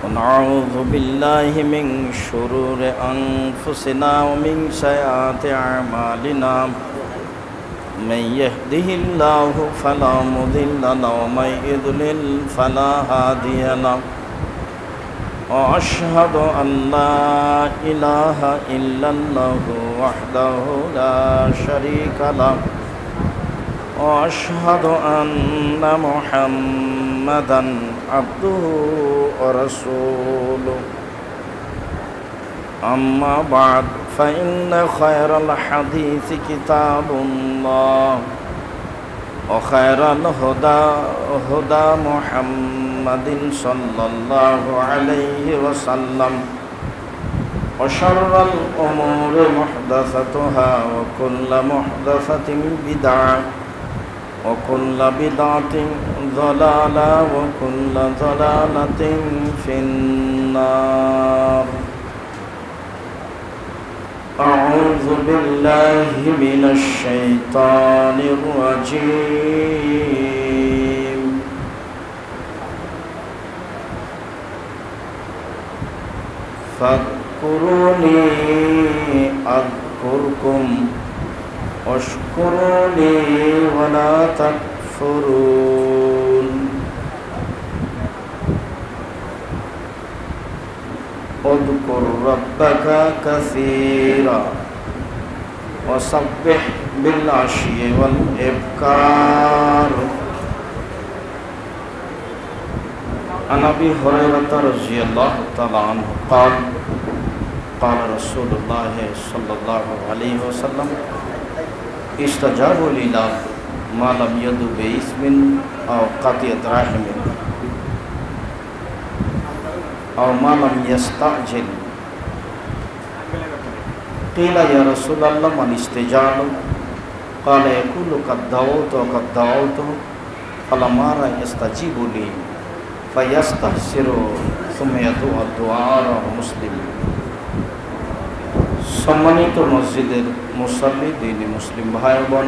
ونعوذ بالله من شرور أنفسنا ومن سيئات أعمالنا من يهده الله فلا مضل له ومن يضلل فلا هادي له وأشهد أن لا إله إلا الله وحده لا شريك له وأشهد أن محمدًا عبده ورسوله أما بعد فإن خير الحديث كتاب الله وخير الهدى هدى محمد صلى الله عليه وسلم وشر الأمور محدثاتها وكل محدثة بدعة وكل بدعة ضلالة وكل ضلالة في النار. أعوذ بالله من الشيطان الرجيم. فاذكروني أذكركم واشكروا لي ولا تكفرون. اذكر ربك كثيرا وسبح بالعشي والإبكار. عن أبي هريرة رضي الله تعالى عنه قال قال رسول الله صلى الله عليه وسلم استجابوا لله ما لم يدع بإثم أو قطيعة رحم أو ما لم يستعجل. قيل يا رسول الله من استجاب؟ قال يقول قد دعوت وقد دعوت فلما لا يستجيب لي فيستحسر ثم يدعو الدعاء. মুসলিম। সম্মানিত মসজিদের মুসল্লি দিনী মুসলিম ভাই বোন,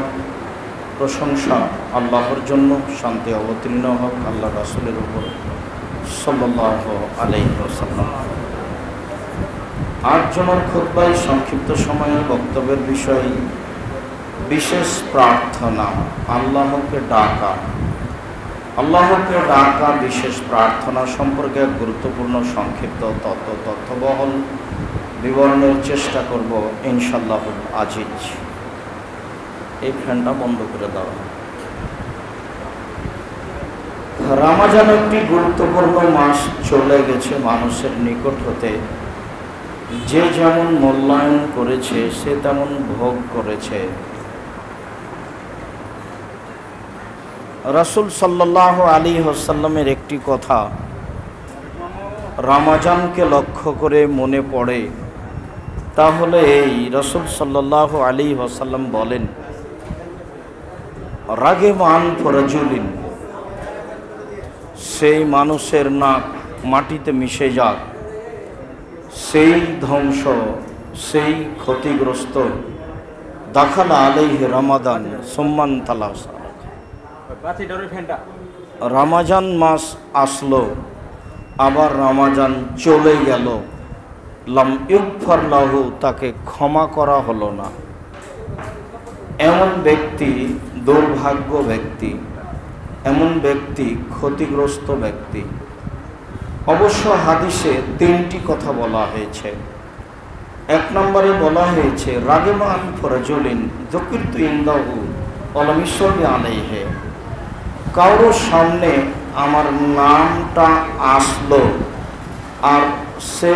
প্রশংসা আল্লাহর জন্য, শান্তি অবতীর্ণ হোক আল্লাহ রাসূলের উপর সাল্লাল্লাহু আলাইহি ওয়াসাল্লাম। আজ জুমার খুতবায় সংক্ষিপ্ত সময়ের বক্তব্যের বিষয় বিশেষ প্রার্থনা, আল্লাহকে ডাকা। আল্লাহকে ডাকা বিশেষ প্রার্থনা সম্পর্কে গুরুত্বপূর্ণ সংক্ষিপ্ত তথ্যবহল বিবরণের চেষ্টা করব ইনশাআল্লাহ আজিজ। এই ফ্যানটা বন্ধ করে দাও। রমজান একটি গুরুত্বপূর্ণ মাস চলে গেছে মানুষের নিকট হতে। যে যেমন মূল্যায়ন করেছে সে তেমন ভোগ করেছে। রাসূল সাল্লাল্লাহু আলাইহি ওয়াসাল্লামের একটি কথা রমজানকে লক্ষ্য করে মনে পড়ে, তাহলে এই রাসূল সাল্লাল্লাহু আলাইহি ওয়াসাল্লাম বলেন, রাগিমান ফরজুলিন, সেই মানুষের নাক মাটিতে মিশে যাক, সেই ধ্বংস, সেই ক্ষতিগ্রস্ত। দাখালা আলাইহি রমাদান সুম্মান তালাসা, রমজান মাস আসলো আবার রমজান চলে গেল, লাম ইগফার লাহু, তাকে ক্ষমা করা হলো না। এমন ব্যক্তি দুর্ভাগ্য ব্যক্তি, এমন ব্যক্তি ক্ষতিগ্রস্ত ব্যক্তি। অবশ্য হাদিসে তিনটি কথা বলা হয়েছে। এক নম্বরে বলা হয়েছে রাগিমান ফরজুলিন যুকিরতু ইনদাহু ওয়ালাম ইউসাল্লি আলাইহি, কারোর সামনে আমার নামটা আসলো আর সে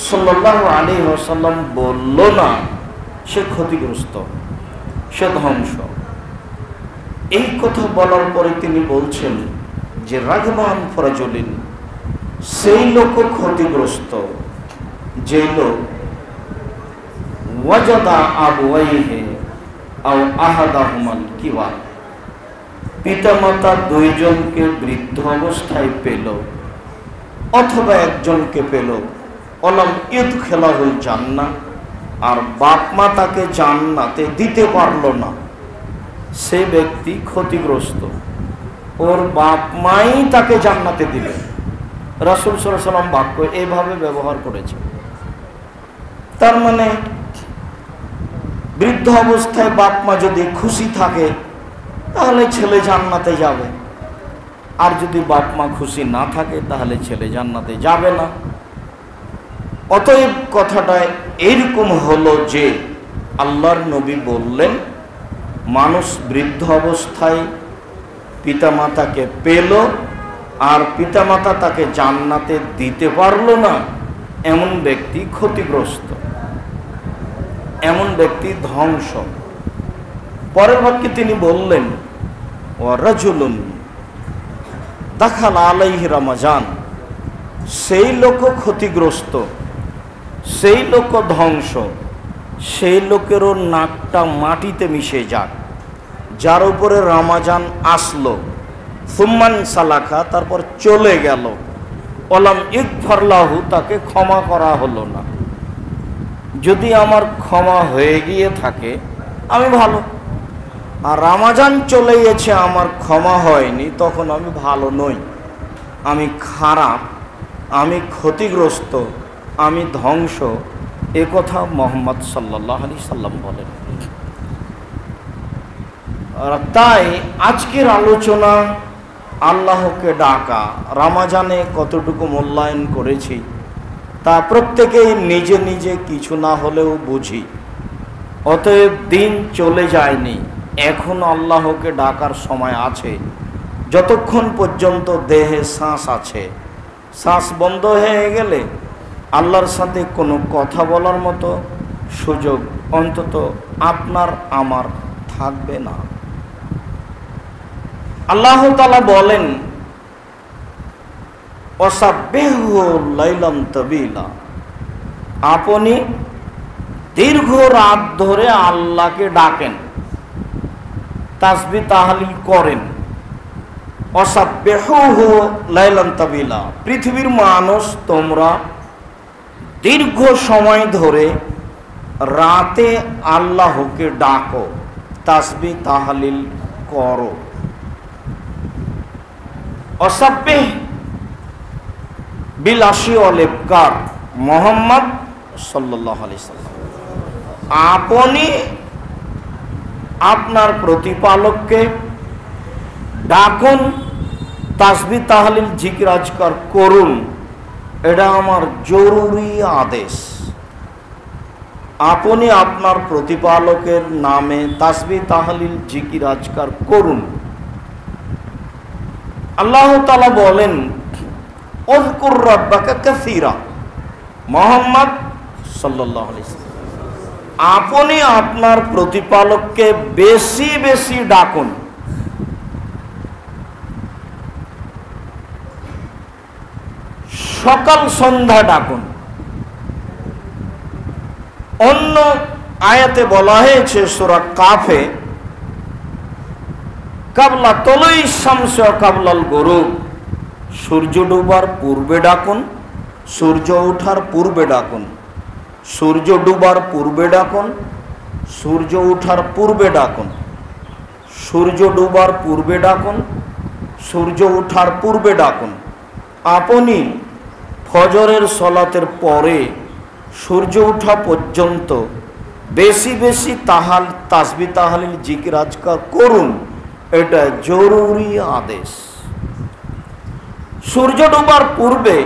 সাল্লাল্লাহু আলাইহি ওয়াসাল্লাম বলল না, সে ক্ষতিগ্রস্ত, সে ধ্বংস। এই কথা বলার পরে তিনি বলছেন যে রাগিমান ফরজুলিন, সেই লোক ক্ষতিগ্রস্ত যে লোক ওয়াজাদা আবওয়াইহি আও আহাদাহুমাল কিবার, পিতামাতা দুইজনকে বৃদ্ধ অবস্থায় পেল অথবা একজনকে পেল, অলাম ইদখিলাহুল জান্নাহ, আর বাপ মা তাকে জান্নাতে দিতে পারল না, সে ব্যক্তি ক্ষতিগ্রস্ত। ওর বাপ মাই তাকে জান্নাতে দিবে রাসূল সাল্লাল্লাহু আলাইহি ওয়াসাল্লাম বাক্য এইভাবে ব্যবহার করেছে। তার মানে বৃদ্ধ অবস্থায় বাপ মা যদি খুশি থাকে তাহলে ছেলে জান্নাতে যাবে, আর যদি বাপ মা খুশি না থাকে তাহলে ছেলে জান্নাতে যাবে না। অতএব কথাটা এইরকম হলো যে আল্লাহর নবী বললেন, মানুষ বৃদ্ধ অবস্থায় পিতামাতাকে পেল আর পিতামাতা তাকে জান্নাতে দিতে পারল না, এমন ব্যক্তি ক্ষতিগ্রস্ত, এমন ব্যক্তি ধ্বংস। পরের বাক্যে তিনি বললেন, ওয়া রাজুলুন দাখালা আলাইহি রমাজান, সেই লোক ক্ষতিগ্রস্ত, সেই লোক ধ্বংস, সেই লোকেরও নাকটা মাটিতে মিশে যাক যার উপরে রমাজান আসলো, সুম্মান সালাখা, তারপর চলে গেল, ওলাম ইগফার লাহু, তাকে ক্ষমা করা হলো না। যদি আমার ক্ষমা হয়ে গিয়ে থাকে আমি ভালো, আর রমাজান চলে গেছে আমার ক্ষমা হয়নি, তখন আমি ভালো নই, আমি খারাপ, আমি ক্ষতিগ্রস্ত, আমি ধ্বংস। এ কথা মুহাম্মদ সাল্লাল্লাহু আলাইহি সাল্লাম বলেন। তাই আজকের আলোচনা আল্লাহকে ডাকা, রমাজানে কতটুকু মূল্যায়ন করেছি তা প্রত্যেকেই নিজে নিজে কিছু না হলেও বুঝি। অতএব দিন চলে যায়নি, এখন আল্লাহকে ডাকার সময় আছে। যতক্ষণ পর্যন্ত দেহে শ্বাস আছে, শ্বাস বন্ধ হয়ে গেলে আল্লাহর সাথে কোনো কথা বলার মতো সুযোগ অন্তত আপনার আমার থাকবে না। আল্লাহ তাআলা বলেন, ওয়াসাব্বিহু লাইলাম তাবিলা, আপনি দীর্ঘ রাত ধরে আল্লাহকে ডাকেন, তাসবিহ তাহলিল করেন। ওয়াসাব্বিহুহু লাইলাম তাবিলা, পৃথিবীর মানুষ তোমরা দীর্ঘ সময় ধরে রাতে আল্লাহকে ডাকো, তাসবিহ তাহলিল করো। ওয়াসাব্বিহ বিল আশি ওয়াল ইবকার, মুহাম্মদ সাল্লাল্লাহু আলাইহি সাল্লাম, আপনি আপনার প্রতিপালককে ডাকুন, তাসবিহ তাহলিল জিকির আজকার করুন, এটা আমার জরুরি আদেশ। আপনি আপনার প্রতিপালকের নামে তাসবিহ তাহলিল জিকির আজকার করুন। আল্লাহ তাআলা বলেন, উযকুর রাব্বাকা কাসীরা, মুহাম্মদ সাল্লাল্লাহু আলাইহি সাল্লাম, আপনি আপনার প্রতিপালককে বেশি বেশি ডাকুন। সকাল সন্ধ্যা ডাকুন। অন্য আয়াতে বলা হয়েছে সূরা কাফে, কাবলা তলুই শামস ওয়া কাবলাল গুরুব, সূর্য ডুবার পূর্বে ডাকুন, সূর্য ওঠার পূর্বে ডাকুন, সূর্য ডুবার পূর্বে ডাকুন, সূর্য ওঠার পূর্বে ডাকুন, সূর্য ডুবার পূর্বে ডাকুন, সূর্য ওঠার পূর্বে ডাকুন। আপনি ফজরের সলাতের পরে সূর্য ওঠা পর্যন্ত বেশি বেশি তাসবিহ তাহলিল জিকির আজকার করুন, এটা জরুরি আদেশ। সূর্য ডুবার পূর্বে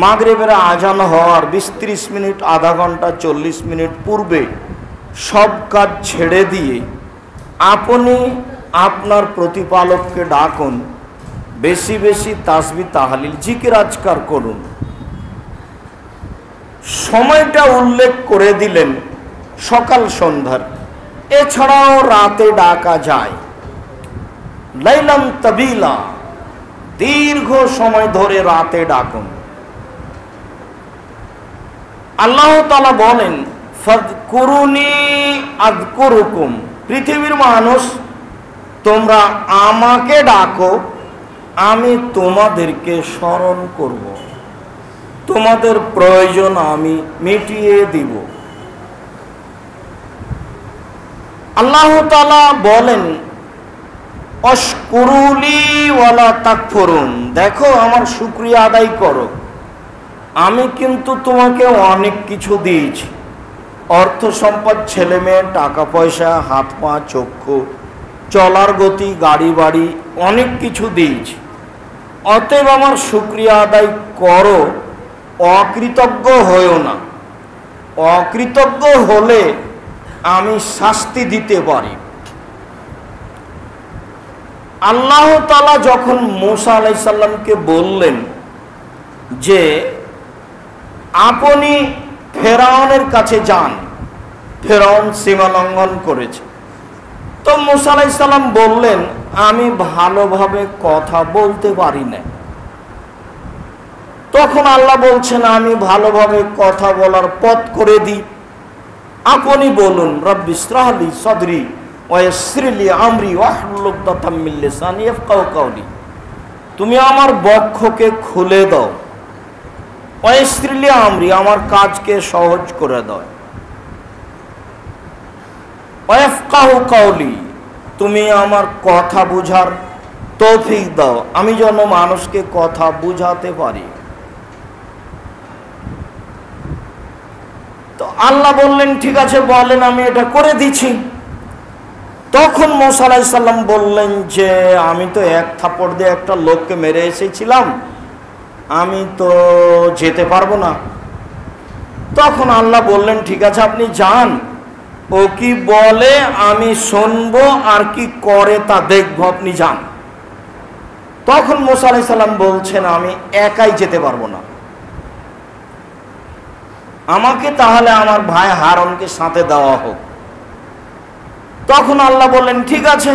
মাগরিবের আজান হওয়ার 20-30 মিনিট, আধা ঘন্টা, 40 মিনিট পূর্বে সব কাজ ছেড়ে দিয়ে আপনি আপনার প্রতিপালককে ডাকুন, বেশি বেশি তাসবিহ তাহলিল জিকির আজকার করুন। সময়টা উল্লেখ করে দিলেন সকাল সন্ধ্যার, এছাড়াও রাতে ডাকা যায়। লাইলাম তাবিলা, দীর্ঘ সময় ধরে রাতে ডাকুন। আল্লাহ তাআলা বলেন, ফাযকুরুনি আযকুরুকুম, পৃথিবীর মানুষ তোমরা আমাকে ডাকো, আমি তোমাদেরকে স্মরণ করব, তোমাদের প্রয়োজন আমি মিটিয়ে দিব। আল্লাহ তাআলা বলেন, অশকুরুলি ওয়ালা তাকফুরুন, দেখো আমার শুকরিয়া আদায় করো, আমি কিন্তু তোমাকে অনেক কিছু দিয়েছি, অর্থ সম্পদ, ছেলে মেয়ে, টাকা পয়সা, হাত পা, চক্ষু, চলার গতি, গাড়ি বাড়ি, অনেক কিছু দিয়েছি। অতএব আমার শুকরিয়া আদায় করো, অকৃতজ্ঞ হয়েও না। অকৃতজ্ঞ হলে আমি শাস্তি দিতে পারি। আল্লাহ তাআলা যখন মূসা আলাইহিস সালামকে বললেন যে আপনি ফেরাউনের কাছে যান, ফেরাউন সীমা লঙ্ঘন করেছে, তো মূসা আলাইহিস সালাম বললেন আমি ভালোভাবে কথা বলতে পারি না। তখন আল্লাহ বলছেন আমি ভালোভাবে কথা বলার পথ করে দিই, আপনি বলুন রব্বি ইশরাহ লি সাদরি ওয়া ইয়াসসির লি আমরি ওয়াহলুল উকদাতাম মিন লিসানি ইয়াফকাহু কাওলি, তুমি আমার বক্ষকে খুলে দাও, ওয়া ইয়াসসির লি আমরি, আমার কাজকে সহজ করে দাও, ওয়া ইয়াফকাহু কাওলি, তুমি আমার কথা বুঝার তৌফিক দাও, আমি যেন মানুষকে কথা বুঝাতে পারি। তো আল্লাহ বললেন ঠিক আছে বলেন, আমি এটা করে দিচ্ছি। তখন মূসা আলাইহিস সালাম বললেন যে আমি তো এক থাপ্পড় দিয়ে একটা লোককে মেরে এসেছিলাম, আমি তো যেতে পারবো না। তখন আল্লাহ বললেন ঠিক আছে আপনি যান, ও কি বলে আমি শুনবো আর কি করে তা দেখবো, আপনি যান। তখন মূসা আলাইহিস সালাম বলছেন আমি একাই যেতে পারবো না, আমাকে তাহলে আমার ভাই হারুনকে সাথে দেওয়া হোক। তখন আল্লাহ বললেন ঠিক আছে,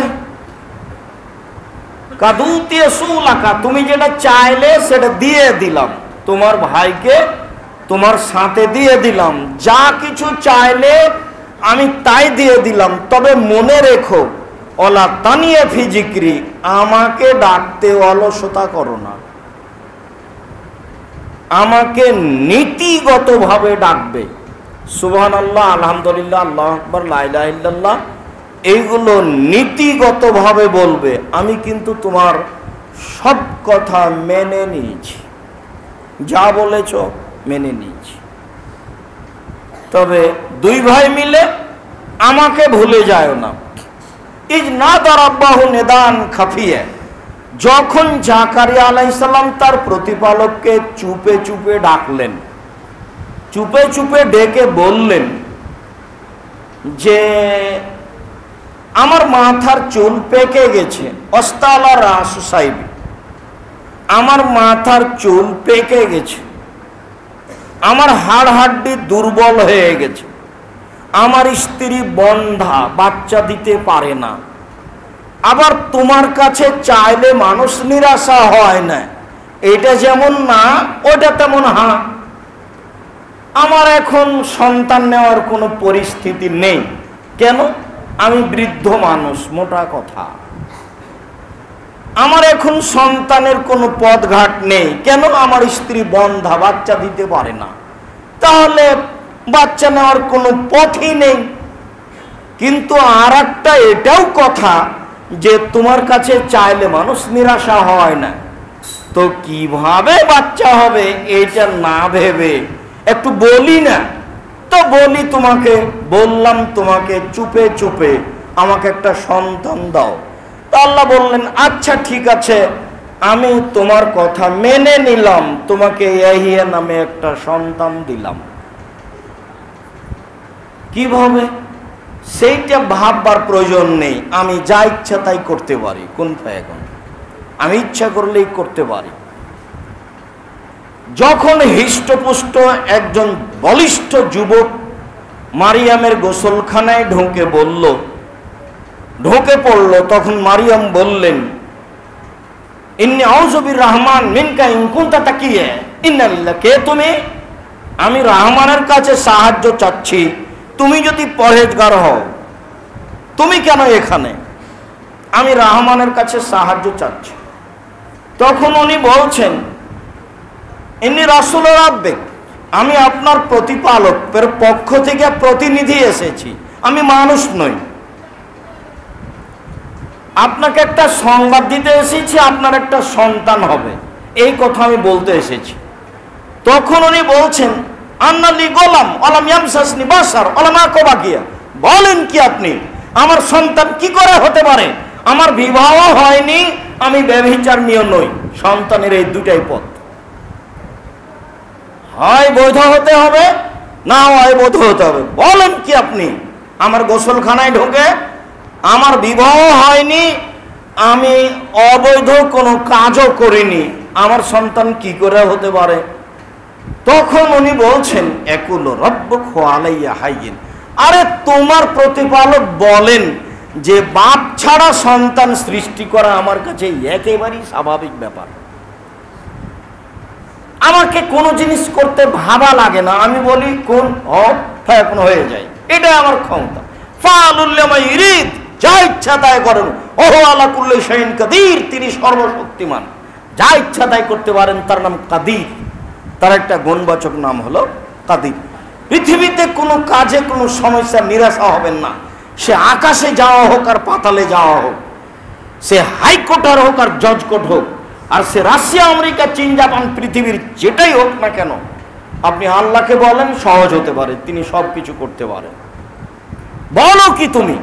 কাদুতিয়া সুলাকা, তুমি যেটা চাইলে সেটা দিয়ে দিলাম, তোমার ভাইকে তোমার সাথে দিয়ে দিলাম, যা কিছু চাইলে আমি তাই দিয়ে দিলাম, তবে মনে রেখো ওলা তানিয়া ফি যিকরি, আমাকে ডাকতে অলসতা করো না, আমাকে নীতিগতভাবে ডাকবে। সুবহানাল্লাহ, আলহামদুলিল্লাহ, আল্লাহু আকবার, লা ইলাহা ইল্লাল্লাহ, এইগুলো নীতিগতভাবে বলবে। আমি কিন্তু তোমার সব কথা মেনে নিয়েছি, যা বলেছ মেনে নিয়েছি, তবে দুই ভাই মিলে আমাকে ভুলে যায় না। ইজ নাদা রাব্বাহু নিদান খাফিয়া, যখন জাকারিয়া আলাইহিস সালাম তার প্রতিপালককে চুপে চুপে ডাকলেন, চুপে চুপে ডেকে বললেন যে আমার মাথার চুল পেকে গেছে, অস্তালা রাসু সাইব, আমার মাথার চুল পেকে গেছে, আমার হাড় হাড্ডি দুর্বল হয়ে গেছে, আমার স্ত্রী বন্ধা, বাচ্চা দিতে পারে না, আবার তোমার কাছে চাইলে মানুষ নিরাশা হয় না, এটা যেমন না ওটা তেমন হ্যাঁ, আমার এখন সন্তান নেওয়ার কোনো পরিস্থিতি নেই। কেন? আমি বৃদ্ধ মানুষ, মোটা কথা। আমার এখন সন্তানের কোনো পথঘাট নেই। কেন? আমার স্ত্রী বন্ধা, বাচ্চা দিতে পারে না, তাহলে বাচ্চা নেওয়ার কোনো পথই নেই। কিন্তু আর একটা এটাও কথা যে তোমার কাছে চাইলে মানুষ নিরাশা হয় না, তো কিভাবে বাচ্চা হবে এটা না ভেবে একটু বলি না, তো বলি তোমাকে, বললাম তোমাকে চুপে চুপে আমাকে একটা সন্তান দাও। তো আল্লাহ বললেন আচ্ছা ঠিক আছে, আমি তোমার কথা মেনে নিলাম, তোমাকে ইয়াহিয়া নামে একটা সন্তান দিলাম। কিভাবে সেইটা ভাববার প্রয়োজন নেই, আমি যা ইচ্ছা তাই করতে পারি, কোন ফায়াকুন, আমি ইচ্ছা করলেই করতে পারি। যখন হৃষ্টপুষ্ট একজন বলিষ্ঠ যুবক মারিয়ামের গোসলখানায় ঢুকে পড়ল, তখন মারিয়াম বললেন ইন্নী আউযু বির-রহমান মিনকা ইন কুনতা তাকিয়া, ইন্না লিল্লাহ, কে তুমি? আমি রহমানের কাছে সাহায্য চাচ্ছি, তুমি যদি পরহেজগার হও, তুমি কেন এখানে? আমি রহমানের কাছে সাহায্য চাচ্ছি। তখন উনি বলছেন ইন্নী রাসূলু রাব্বিক, আমি আপনার প্রতিপালকের পক্ষ থেকে প্রতিনিধি এসেছি, আমি মানুষ নই। আপনাকে একটা সংবাদ দিতে এসেছি, আপনার একটা সন্তান হবে, এই কথা আমি বলতে এসেছি। তখন উনি বলছেন, আন্নালি গোলাম অলাম ইয়ামসাসনি বাসার অলাম আকবাকিয়া, বলেন কি আপনি, আমার সন্তান কি করে হতে পারে? আমার বিবাহ হয়নি, আমি ব্যভিচারিণী নই। সন্তানের এই দুটাই পথ, হয় বৈধ হতে হবে, না হয় বৈধ হতে হবে। বলেন কি আপনি, আমার গোসলখানায় ঢোকে, আমার বিবাহ হয়নি, আমি অবৈধ কোনো কাজও করিনি, আমার সন্তান কি করে হতে পারে? তখন উনি বলছেন, একুল রব্বুক আলাইয়া হাইয়িন, আরে তোমার প্রতিপালক বলেন যে বাপ ছাড়া সন্তান সৃষ্টি করা আমার কাছে একেবারেই স্বাভাবিক ব্যাপার। আমাকে কোনো জিনিস করতে ভাবা লাগে না, আমি বলি কোন এখন হয়ে যায়, এটা আমার ক্ষমতা। ফালুল্লামা ইরিদ, যা ইচ্ছা তাই করেন, ওহো আলা কুল্লি শাইইন কাদির, তিনি সর্বশক্তিমান, যা ইচ্ছা তাই করতে পারেন, তার নাম কাদির। তার একটা গুণবাচক নাম হলো কাদির। পৃথিবীতে কোনো কাজে কোনো সমস্যা নিরাশা হবেন না, সে আকাশে যাওয়া হোক আর পাতালে যাওয়া হোক, সে হাইকোর্টার হোক আর জজ কোর্ট হোক, আর সে রাশিয়া আমেরিকা চীন জাপান পৃথিবীর যেটাই হোক না কেন, আপনি আল্লাহকে বলেন সহজ হতে পারে, তিনি সব কিছু করতে পারেন। বলো কি তুমি,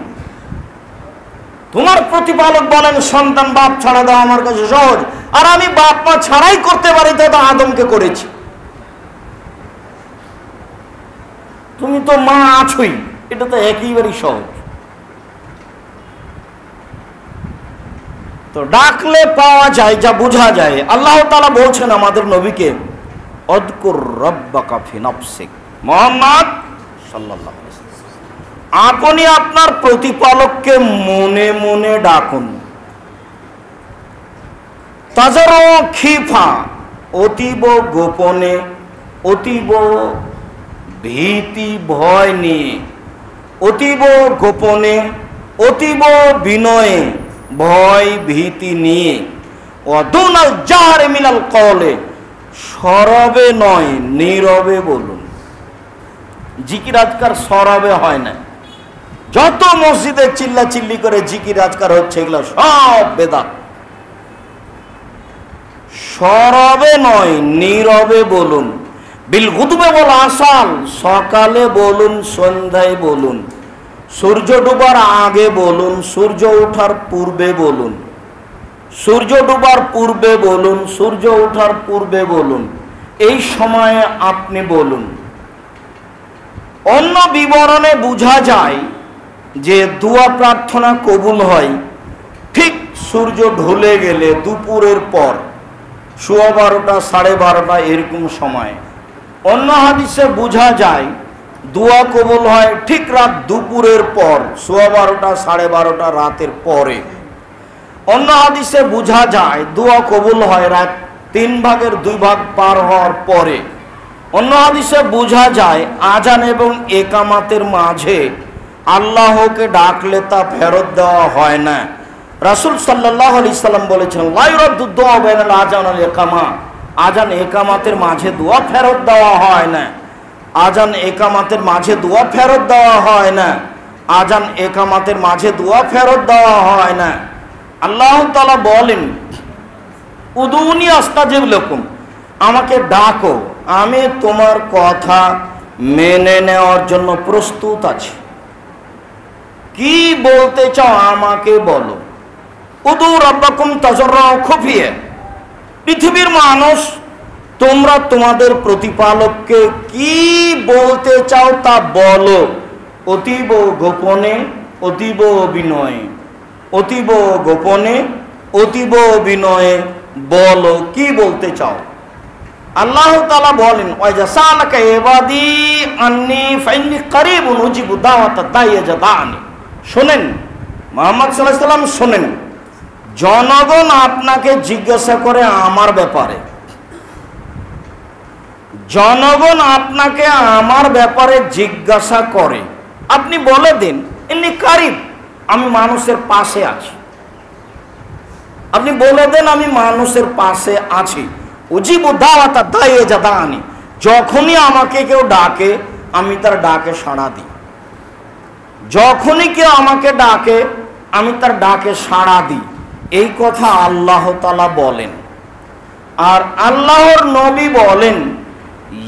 তোমার প্রতিপালক বলেন সন্তান বাপ ছাড়া দাও আমার কাছে সহজ, আর আমি বাপ মা ছাড়াই করতে পারি, তো আদমকে করেছি, তুমি তো মা আছোই, এটা তো একেবারেই সহজ। তো ডাকলে পাওয়া যায়, যা বোঝা যায়। আল্লাহ তাআলা বলছেন আমাদের নবীকে, অযকুর রাব্বাকা ফি নাফসিক, মুহাম্মদ সাল্লাল্লাহু আলাইহি ওয়াসাল্লাম, আপনি আপনার প্রতিপালককে মনে মনে ডাকুন। তাজারু খিফা, অতীব গোপনে, অতীব ভীতি ভয় নিয়ে, অতীব গোপনে, অতীব বিনয়ে, ভয় ভীতি নিয়ে, ওয়াদুনাল জাহরি মিনাল কওলে, সরবে নয় নীরবে বলুন। জিকির আজকার সরবে হয় না, যত মসজিদে চিল্লা চিল্লি করে জিকির আজকার হচ্ছে, এগুলো সব বেদাত। সরবে নয় নীরবে বলুন, বিল গুদবে বল আসাল, সকালে বলুন সন্ধ্যায় বলুন, সূর্য ডুবার আগে বলুন, সূর্য ওঠার পূর্বে বলুন, সূর্য ডুবার পূর্বে বলুন, সূর্য ওঠার পূর্বে বলুন, এই সময়ে আপনি বলুন। অন্য বিবরণে বোঝা যায় যে দোয়া প্রার্থনা কবুল হয় ঠিক সূর্য ঢলে গেলে দুপুরের পর, 12:15 12:30 এরকম সময়। অন্য হাদিসে বোঝা যায় দোয়া কবুল হয় ঠিক রাত দুপুরের পর, 12:15 12:30 রাতের পরে। অন্য হাদিসে বোঝা যায় দোয়া কবুল হয় রাত 3 ভাগের 2 ভাগ পার হওয়ার পরে। অন্য হাদিসে বোঝা যায় আজান এবং একামাতের মাঝে আল্লাহকে ডাকলে তা ফেরত দেওয়া হয় না। রাসূল সাল্লাল্লাহু আলাইহি সাল্লাম বলেছেন, লা ইউরাদ্দু দুআ বাইনাল আযান ওয়াল ইকামা, আজান একামাতের মাঝে দোয়া ফেরত দেওয়া হয় না। আজান একামাতের মাঝে দোয়া ফেরত দেওয়া হয় না। আজান একামাতের মাঝে দোয়া ফেরত দেওয়া হয় না। আল্লাহ তাআলা বলেন, উদুনি আস্তাজিব লাকুম, আমাকে ডাকো, আমি তোমার কথা মেনে নেওয়ার জন্য প্রস্তুত আছি। কি বলতে চাও আমাকে বলো। উদু রাব্বাকুম তাজাররুআন খুফিয়া, পৃথিবীর মানুষ তোমরা তোমাদের প্রতিপালককে কি বলতে চাও তা বলো, অতীব গোপনে, অতীব বিনয়ে, অতীব গোপনে, অতীব বিনয়ে বলো কি বলতে চাও। আল্লাহ তাআলা বলেন, ওয়াজা সালাকা ইবাদি আন্নী ফাইন্নী কারীবুন উজিবু দাওয়াতা দাঈ ইযা দাআনি। শুনেন মুহাম্মদ সাল্লাল্লাহু আলাইহি ওয়াসাল্লাম, শুনেন, জনগণ আপনাকে জিজ্ঞাসা করে আমার ব্যাপারে, জনগণ আপনাকে আমার ব্যাপারে জিজ্ঞাসা করে, আপনি বলে দিন ইন্নী কারীব, আমি মানুষের পাশে আছি। আপনি বলে দেন আমি মানুষের পাশে আছি। উজিবু দাওয়াতা দাঈ ইযা দাআনি, যখনই আমাকে কেউ ডাকে আমি তার ডাকে সাড়া দিই। যখনই কেউ আমাকে ডাকে আমি তার ডাকে সাড়া দিই, এই কথা আল্লাহ তাআলা বলেন। আর আল্লাহর নবী বলেন,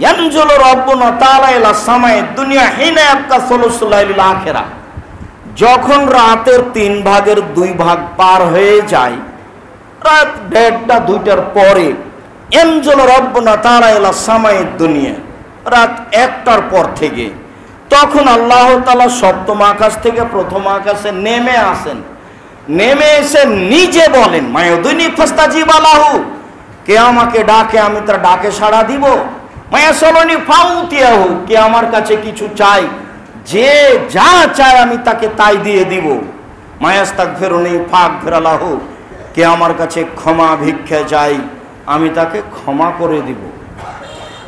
ইয়ানজুলু রাব্বুনা তাআলা ইলা সামাইদ দুনিয়া হিনা ইয়াবকা সুলুসুল লাইলিল আখিরা, যখন রাতের 3 ভাগের 2 ভাগ পার হয়ে যায়, রাত 1:30টা 2টার পরে, ইয়ানজুলু রাব্বুনা তাআলা ইলা সামাইদ দুনিয়া, রাত 1টার পর থেকে, তখন আল্লাহ তাআলা সপ্তম আকাশ থেকে প্রথম আকাশে নেমে আসেন। নেমে এসে নিজে বলেন, মায়াদুনি ফাস্তাজিবা লাহু, কে আমাকে ডাকে আমি তার ডাকে সাড়া দিব। মায়াসলনি ফাউতিয়াহু, কে আমার কাছে কিছু চাই, যে যা চায় আমি তাকে তাই দিয়ে দিব। মায়াস্তাগফিরুনি ফাগফির লাহু, কে আমার কাছে ক্ষমা ভিক্ষা চাই আমি তাকে ক্ষমা করে দিব।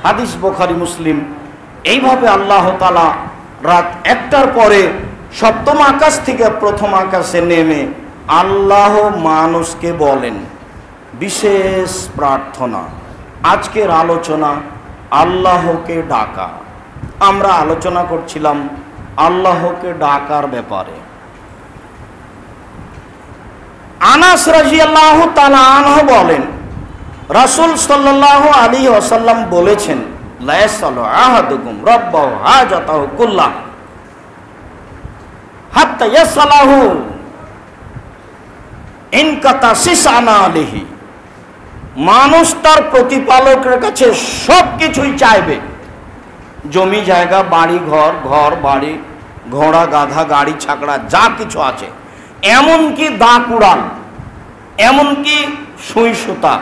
হাদিস বুখারী মুসলিম। এইভাবে আল্লাহ তাআলা রাত 1টার পরে সপ্তম আকাশ থেকে প্রথম আকাশে নেমে আল্লাহ মানুষকে বলেন বিশেষ প্রার্থনা। আজকের আলোচনা আল্লাহকে ডাকা। আমরা আলোচনা করছিলাম আল্লাহকে ডাকার ব্যাপারে। আনাস রাদিয়াল্লাহু তাআলা আনহু বলেন, রাসূল সাল্লাল্লাহু আলাইহি ওয়াসাল্লাম বলেছেন, লা ইয়াসালু আহাদুকুম রাব্বাহু হাজাতাহু কুল্লাহ হাত্তা ইয়াসালাহু ইন কাতা সিসানা আলাইহি। মানুষ তার প্রতিপালকের কাছে সব কিছুই চাইবে, জমি জায়গা, বাড়ি ঘর, ঘর বাড়ি, ঘোড়া গাধা গাড়ি ছাকড়া যা কিছু আছে, এমনকি দা কুড়াল, এমনকি সুই সুতা।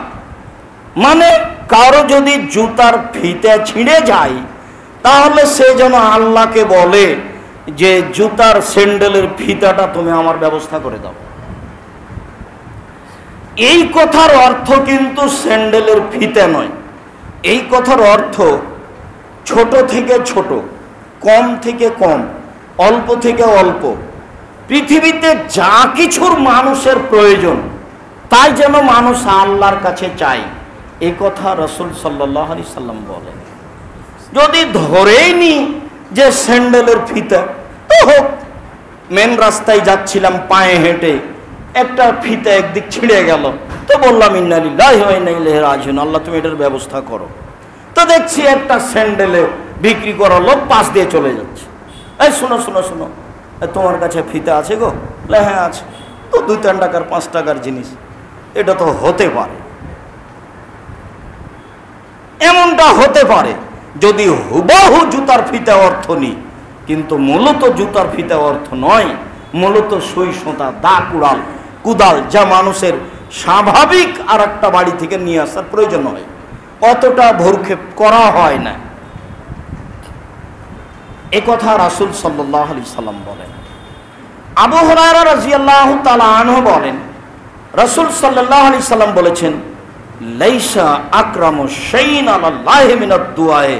মানে কারো যদি জুতার ফিতে ছিঁড়ে যায়, তাহলে সে যেন আল্লাহকে বলে যে জুতার স্যান্ডেলের ফিতাটা তুমি আমার ব্যবস্থা করে দাও। এই কথার অর্থ কিন্তু স্যান্ডেলের ফিতে নয়। এই কথার অর্থ ছোট থেকে ছোট, কম থেকে কম, অল্প থেকে অল্প, পৃথিবীতে যা কিছুর মানুষের প্রয়োজন তাই যেন মানুষ আল্লাহর কাছে চায়। এই কথা রাসূল সাল্লাল্লাহু আলাইহি সাল্লাম বলেন। যদি ধরেই নি যে স্যান্ডেলের ফিতা, তো হোক, মেন রাস্তায় যাচ্ছিলাম পায়ে হেঁটে, একটা ফিতা একদিক ছিঁড়ে গেল, তো বললাম ইন্না লিল্লাহি ওয়া ইন্না ইলাইহি রাজিউন, আল্লাহ তুমি এটার ব্যবস্থা করো। তো দেখছি একটা স্যান্ডেলে বিক্রি করা লোক পাশ দিয়ে চলে যাচ্ছে। এই শোনো শোনো শোনো, তোমার কাছে ফিতা আছে গো? হ্যাঁ আছে। তো 2-3 টাকার 5 টাকার জিনিস, এটা তো হতে পারে, এমনটা হতে পারে যদি হুবহু জুতার ফিতা অর্থ নিই, কিন্তু মূলত জুতার ফিতা অর্থ নয়, মূলত সুই সুতা, দা কুড়াল, কুদাল, যা মানুষের স্বাভাবিক আর একটা বাড়ি থেকে নিয়ে আসার প্রয়োজন হয়, অতটা ভরক্ষেপ করা হয় না। এ কথা রাসূল সাল্লাল্লাহু আলাইহি সাল্লাম বলেন। আবু হুরায়রা রাদিয়াল্লাহু তাআলা আনহু বলেন, রাসূল সাল্লাল্লাহু আলাইহি সাল্লাম বলেছেন, লাইসা আকরামু শাইইন আলাল্লাহি মিনাদ দুআয়ে,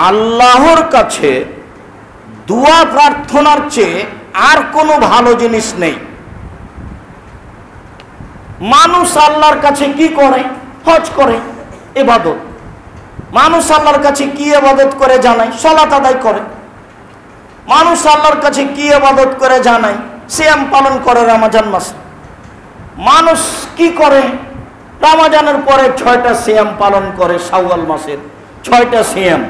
আল্লাহর কাছে দোয়া প্রার্থনার চেয়ে আর কোনো ভালো জিনিস নেই। মানুষ আল্লাহর কাছে কি করে? হজ করে, ইবাদত। মানুষ আল্লাহর কাছে কি ইবাদত করে জানায়? সালাত আদায় করে। মানুষ আল্লাহর কাছে কি ইবাদত করে জানায়? সিয়াম পালন করে রমজান মাসে। মানুষ কি করে? রমজানের পরে 6টা সিয়াম পালন করে, শাওয়াল মাসের 6টা সিয়াম।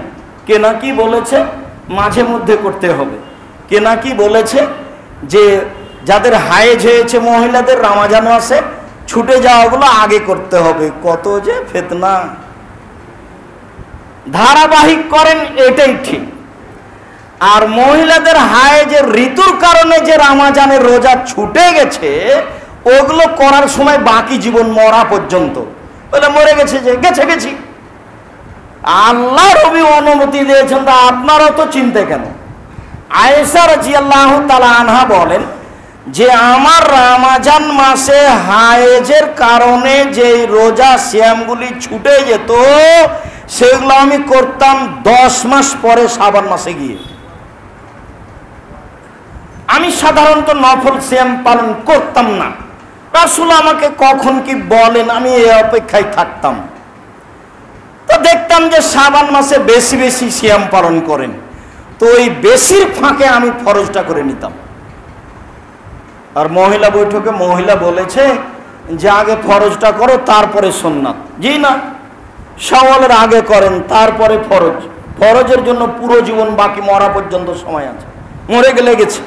কে নাকি বলেছে মাঝে মধ্যে করতে হবে, কে নাকি বলেছে যে যাদের হায়েজ হয়েছে মহিলাদের রমজান মাসে ছুটে যাওয়াগুলো আগে করতে হবে। কত যে ফিতনা! ধারাবাহিক করেন এটাই ঠিক, আর মহিলাদের হায়েজের ঋতুর কারণে যে রমজানের রোজা ছুটে গেছে, ওগুলো করার সময় বাকি জীবন মরা পর্যন্ত, বলে মরে গেছে যে গেছে গেছি। আল্লাহ রবি অনুমতি দিয়েছেন, তা আপনারও তো চিন্তা কেন? আয়েশা রাদিয়াল্লাহু তাআলা আনহা বলেন যে আমার রমজান মাসে হায়েজের কারণে যে রোজা সিয়ামগুলি ছুটে যেত, সেগুলো আমি করতাম 10 মাস পরে শাবান মাসে গিয়ে। আমি সাধারণত নফল সিয়াম পালন করতাম না। রাসূল আমাকে কখন কি বলেন, আমি এই অপেক্ষায় থাকতাম। তো দেখতাম যে শাবান মাসে বেশি বেশি সিয়াম পালন করেন, তো ওই বেশির ফাঁকে আমি ফরজটা করে নিতাম। আর মহিলা বৈঠকে মহিলা বলেছে যে আগে ফরজটা করো তারপরে সুন্নাত। জি না, শাওয়ালের আগে করেন তারপরে ফরজ। ফরজের জন্য পুরো জীবন বাকি, মরা পর্যন্ত সময় আছে, মরে গেলে গেছে।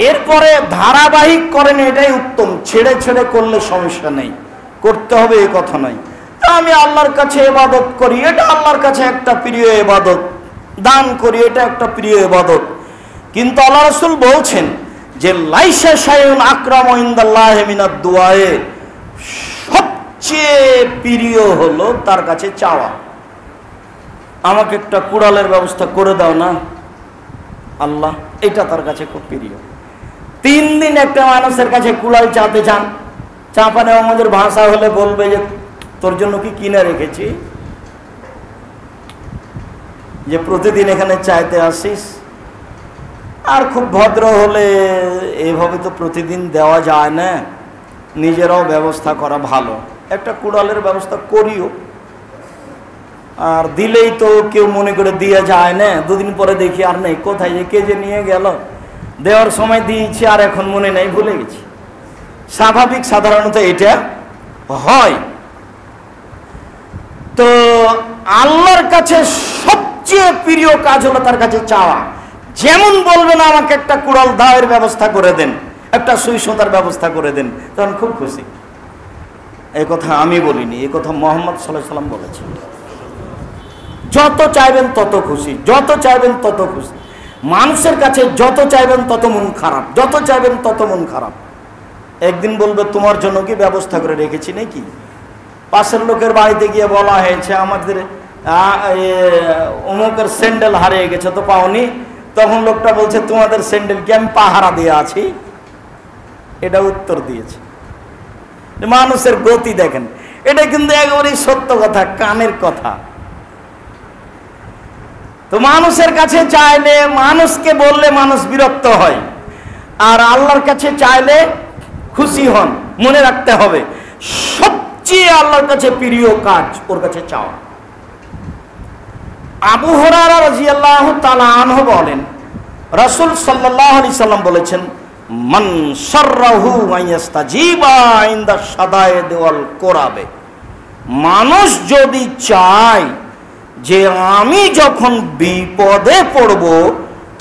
এরপরে ধারাবাহিক করেন, এটাই উত্তম। ছেড়ে ছেড়ে করলে সমস্যা নেই, করতে হবে এই কথা নয়। আমি আল্লাহর কাছে ইবাদত করি, এটা আল্লাহর কাছে একটা প্রিয় ইবাদত। দান করি, এটা একটা প্রিয় ইবাদত। কিন্তু আল্লাহ রাসূল বলছেন যে লাইসা শাইউন আকরামু ইনদাল্লাহি মিনাদ দুআয়ে, সবচেয়ে প্রিয় হলো তার কাছে চাওয়া। আমাকে একটা কুড়ালের ব্যবস্থা করে দাও না আল্লাহ, এটা তার কাছে খুব প্রিয়। 3 দিন একটা মানুষের কাছে কুড়াল চাতে চান, চাপানে আমাদের ভাষা হলে বলবে যে তোর জন্য কি কিনে রেখেছি যে প্রতিদিন এখানে চাইতে আসিস। আর খুব ভদ্র হলে এইভাবে তো প্রতিদিন দেওয়া যায় না, নিজেরাও ব্যবস্থা করা ভালো। একটা কুড়ালের ব্যবস্থা করিও, আর দিলেই তো কেউ মনে করে দিয়ে যায় না, 2 দিন পরে দেখি আর নেই, কোথায় যে কে যে নিয়ে গেল। দেওয়ার সময় দিয়েছি আর এখন মনে নেই, ভুলে গেছি। স্বাভাবিক, সাধারণত এটা হয়। তো আল্লাহর কাছে সবচেয়ে প্রিয় কাজ হলো তার কাছে চাওয়া। যেমন বলবেন আমাকে একটা কুড়াল দাওয়ের ব্যবস্থা করে দেন, একটা সুই সুতার ব্যবস্থা করে দেন, তখন খুব খুশি। এই কথা আমি বলিনি, এই কথা মুহাম্মদ সাল্লাল্লাহু আলাইহি ওয়াসাল্লাম বলেছেন। যত চাইবেন তত খুশি, যত চাইবেন তত খুশি। মানুষের কাছে যত চাইবেন তত মন খারাপ, যত চাইবেন তত মন খারাপ। একদিন বলবে তোমার জন্য কি ব্যবস্থা করে রেখেছি নাকি। পাশের লোকের বাড়িতে গিয়ে বলা হয়েছে আমাদের অমুকের স্যান্ডেল হারিয়ে গেছে তো পাওনি, তখন লোকটা বলছে তোমাদের স্যান্ডেল কি আমি পাহারা দিয়ে আছি, এটা উত্তর দিয়েছে। মানুষের গতি দেখেন, এটা কিন্তু একেবারেই সত্য কথা, কানের কথা। তো মানুষের কাছে চাইলে, মানুষকে বললে মানুষ বিরক্ত হয়, আর আল্লাহর কাছে চাইলে খুশি হন। মনে রাখতে হবে সবচেয়ে আল্লাহর কাছে প্রিয় কাজ ওর কাছে চাওয়া। আবু হুরায়রা রাদিয়াল্লাহু তাআলা আনহু বলেন, রাসূল সাল্লাল্লাহু আলাইহি সাল্লাম বলেছেন, মান শাররাহু আইয়াস্তাজিবা ইনদা শাদায়েদ ওয়াল কুরাবে। মানুষ যদি চায় যে আমি যখন বিপদে পড়ব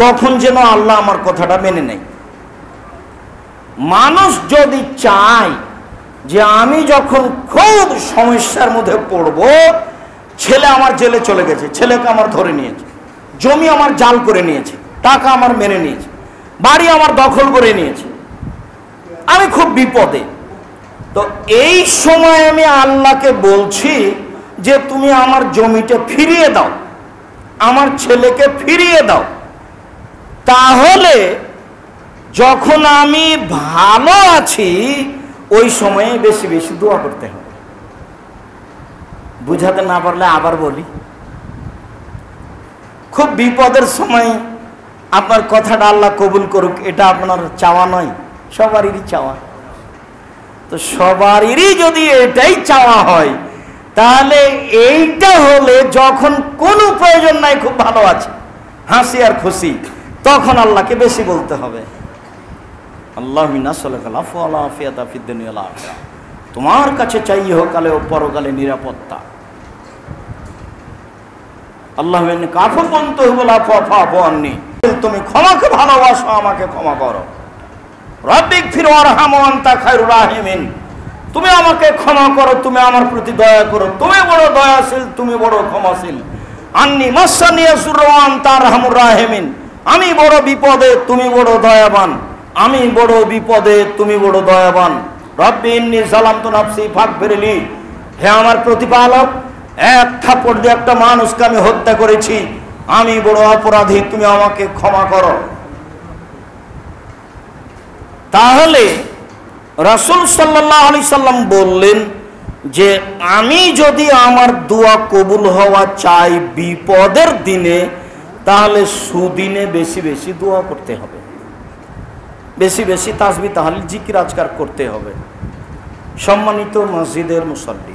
তখন যেন আল্লাহ আমার কথাটা মেনে নেয়। মানুষ যদি চায় যে আমি যখন খুব সমস্যার মধ্যে পড়ব, ছেলে আমার জেলে চলে গেছে, ছেলেকে আমার ধরে নিয়েছে, জমি আমার জাল করে নিয়েছে, টাকা আমার মেনে নিয়েছে, বাড়ি আমার দখল করে নিয়েছে, আমি খুব বিপদে, তো এই সময় আমি আল্লাহকে বলছি যে তুমি আমার জমিটা ফিরিয়ে দাও, আমার ছেলেকে ফিরিয়ে দাও। তাহলে যখন আমি ভালো আছি ওই সময়ে বেশি বেশি দোয়া করতে হবে। বুঝাতে না পারলে আবার বলি, খুব বিপদের সময় আপনার কথাটা আল্লাহ কবুল করুক, এটা আপনার চাওয়া নয়, সবারই চাওয়া। তো সবারই যদি এটাই চাওয়া হয়, তাহলে এইটা হলে যখন কোনো প্রয়োজন নাই, খুব ভালো আছে, হাসি আর খুশি, তখন আল্লাহকে বেশি বলতে হবে, আল্লাহুম্মা নাসআলুকা আল-আফওয়া ওয়াল আফিয়াতা ফিদ দুনিয়া ওয়াল আখিরাহ। তোমার কাছে চাই ইহকালে ও পরকালে নিরাপত্তা। আল্লাহুম্মা ইন্নাকা আফুউন তুহিব্বুল আফওয়া ফা'ফু আন্নী। তুমি ক্ষমাকে ভালোবাসো, আমাকে ক্ষমা করো। রাব্বিগফির ওয়ারহাম ওয়া আনতা খায়রুর রাহিমিন। তুমি আমাকে ক্ষমা করো, তুমি আমার প্রতি দয়া করো, তুমি বড় দয়াশীল, তুমি বড় ক্ষমাশীল। আন্নী মাসানিয়া সুর ওয়া আনতা আরহামুর রাহিমিন। আমি বড় বিপদে, তুমি বড় দয়াবান, আমি বড় বিপদে, তুমি বড় দয়াবান। রব্বি ইন্নী যালামতু নাফসি ফাগফিরলি। হে আমার প্রতিপালক, এক থাপ্পড় দিয়ে একটা মানুষকে আমি হত্যা করেছি, আমি বড় অপরাধী, তুমি আমাকে ক্ষমা করো। তাহলে রাসূল সাল্লাল্লাহু আলাইহি সাল্লাম বললেন যে আমি যদি আমার দোয়া কবুল হওয়া চাই বিপদের দিনে, তাহলে সুদিনে বেশি বেশি দোয়া করতে হবে, বেশি বেশি তাসবিহ তাহলিল জিকির আজকার করতে হবে। সম্মানিত মসজিদের মুসল্লি,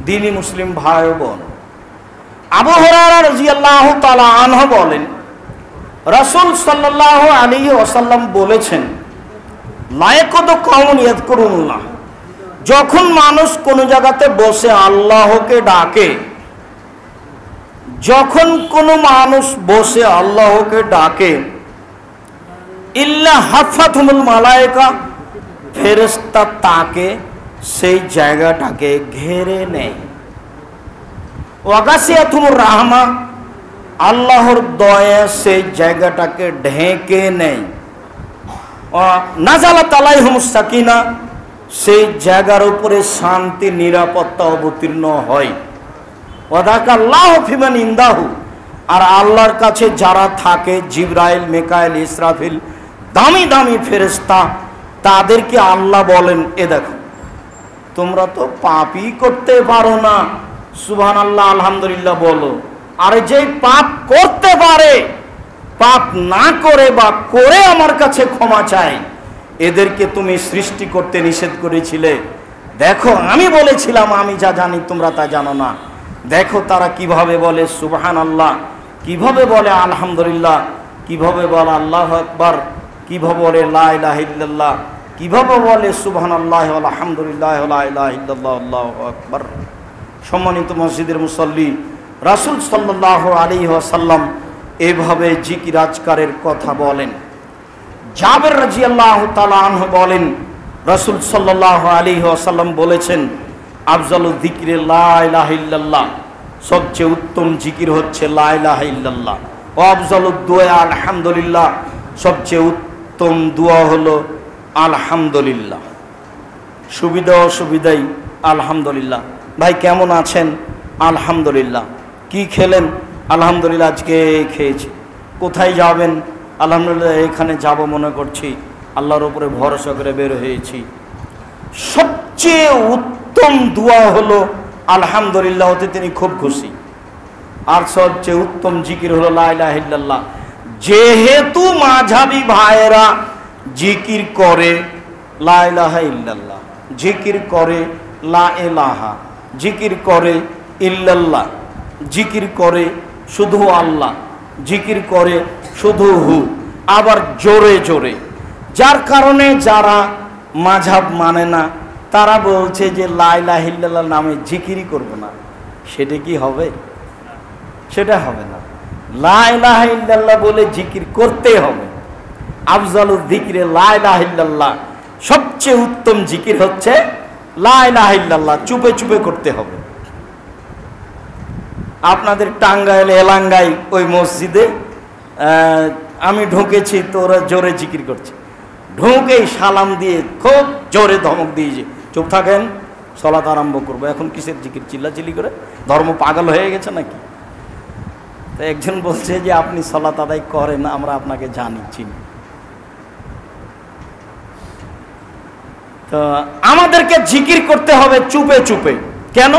দ্বীনি মুসলিম ভাই ও বোন, আবু হুরায়রা রাদিয়াল্লাহু তাআলা আনহু বলেন, রাসূল সাল্লাল্লাহু আলাইহি ওয়াসাল্লাম বলেছেন, লায়াকুদু কওমুন ইয়াযকুরুল্লাহ, যখন মানুষ কোন জায়গাতে বসে আল্লাহকে ডাকে, যখন কোন মানুষ বসে আল্লাহকে ডাকে, ইল্লা হাফাতুহুল মালায়েকা, ফেরেশতা তাকে সেই জায়গাটাকে ঘিরে নেয়। ওয়াগাসিয়াতুমুর রাহমা, আল্লাহর দয়া সেই জায়গাটাকে ঢেকে নেয়। নাজালাত আলাইহিমুস সাকিনা, সেই জায়গার উপরে শান্তি নিরাপত্তা অবতীর্ণ হয়। ওয়াদাকাল্লাহু ফিমান ইনদাহু, আর আল্লাহর কাছে যারা থাকে, জিবরাইল, মিকাইল, ইসরাফিল, দামি দামি ফেরেশতা, তাদেরকে আল্লাহ বলেন, এ দেখো তোমরা তো পাপই করতে পারো না, সুবহানাল্লাহ আলহামদুলিল্লাহ বলো। আর যে পাপ করতে পারে, পাপ না করে বা করে আমার কাছে ক্ষমা চায়, এদেরকে তুমি সৃষ্টি করতে নিষেধ করেছিলে। দেখো আমি বলেছিলাম আমি যা জানি তোমরা তা জানো না। দেখো তারা কিভাবে বলে সুবহানাল্লাহ, কিভাবে বলে আলহামদুলিল্লাহ, কিভাবে বলে আল্লাহু আকবার, কিভাবে বলে লা ইলাহা ইল্লাল্লাহ, কিভাবে বলে সুবহানাল্লাহ আলহামদুলিল্লাহ লা ইলাহা ইল্লাল্লাহ আল্লাহু আকবার। সম্মানিত মসজিদের মুসল্লি, রাসূল সাল্লাল্লাহু আলাইহি ওয়াসাল্লাম এভাবে জিকির আজকারের কথা বলেন। জাবের রাদিয়াল্লাহু তাআলা আনহু বলেন, রাসূল সাল্লাল্লাহু আলাইহি ওয়াসাল্লাম বলেছেন, আফজালু যিকরি লা ইলাহা ইল্লাল্লাহ, সবচেয়ে উত্তম জিকির হচ্ছে লা ইলাহা ইল্লাল্লাহ। ওয়া আফজালু দুআ আলহামদুলিল্লাহ, সবচেয়ে উত্তম দোয়া হলো আলহামদুলিল্লাহ। সুবিধা অসুবিধাই আলহামদুলিল্লাহ। ভাই কেমন আছেন? আলহামদুলিল্লাহ। কি খেলেন? আলহামদুলিল্লাহ আজকে খেয়েছি। কোথায় যাবেন? আলহামদুলিল্লাহ এখানে যাব মনে করছি, আল্লাহর উপরে ভরসা করে বের হয়েছি। সবচেয়ে উত্তম দোয়া হলো আলহামদুলিল্লাহ, ওতে তিনি খুব খুশি। আর সবচেয়ে উত্তম জিকির হলো লা ইলাহা ইল্লাল্লাহ। যেহেতু মাঝহাবি ভাইয়েরা জিকির করে লা ইলাহা ইল্লাল্লাহ, জিকির করে লা ইলাহা, জিকির করে ইল্লাল্লাহ, জিকির করে শুধু আল্লাহ, জিকির করে শুধু হু, আবার জোরে জোরে, যার কারণে যারা মাঝহাব মানে না তারা বলছে যে লা ইলাহা ইল্লাল্লাহ নামে জিকিরই করব না। সেটা কি হবে? সেটা হবে না। লা ইলাহা ইল্লাল্লাহ বলে জিকির করতে হবে। আফজালু যিকরি লা ইলাহা ইল্লাল্লাহ, সবচেয়ে উত্তম জিকির হচ্ছে লা ইলাহা ইল্লাল্লাহ, চুপে চুপে করতে হবে। আপনাদের টাঙ্গাইল এলাঙ্গাই ওই মসজিদে আমি ঢুকেছি, তো ওরা জোরে জিকির করছে, ঢুকেই সালাম দিয়ে খুব জোরে ধমক দিয়েছে, চুপ থাকেন সালাত আরম্ভ করবো। এখন কিসের জিকির চিল্লাচিল্লি করে? ধর্ম পাগল হয়ে গেছে নাকি? তো একজন বলছে যে আপনি সালাত আদায় করেন, আমরা আপনাকে জানি চিনি। তো আমাদেরকে জিকির করতে হবে চুপে চুপে। কেন?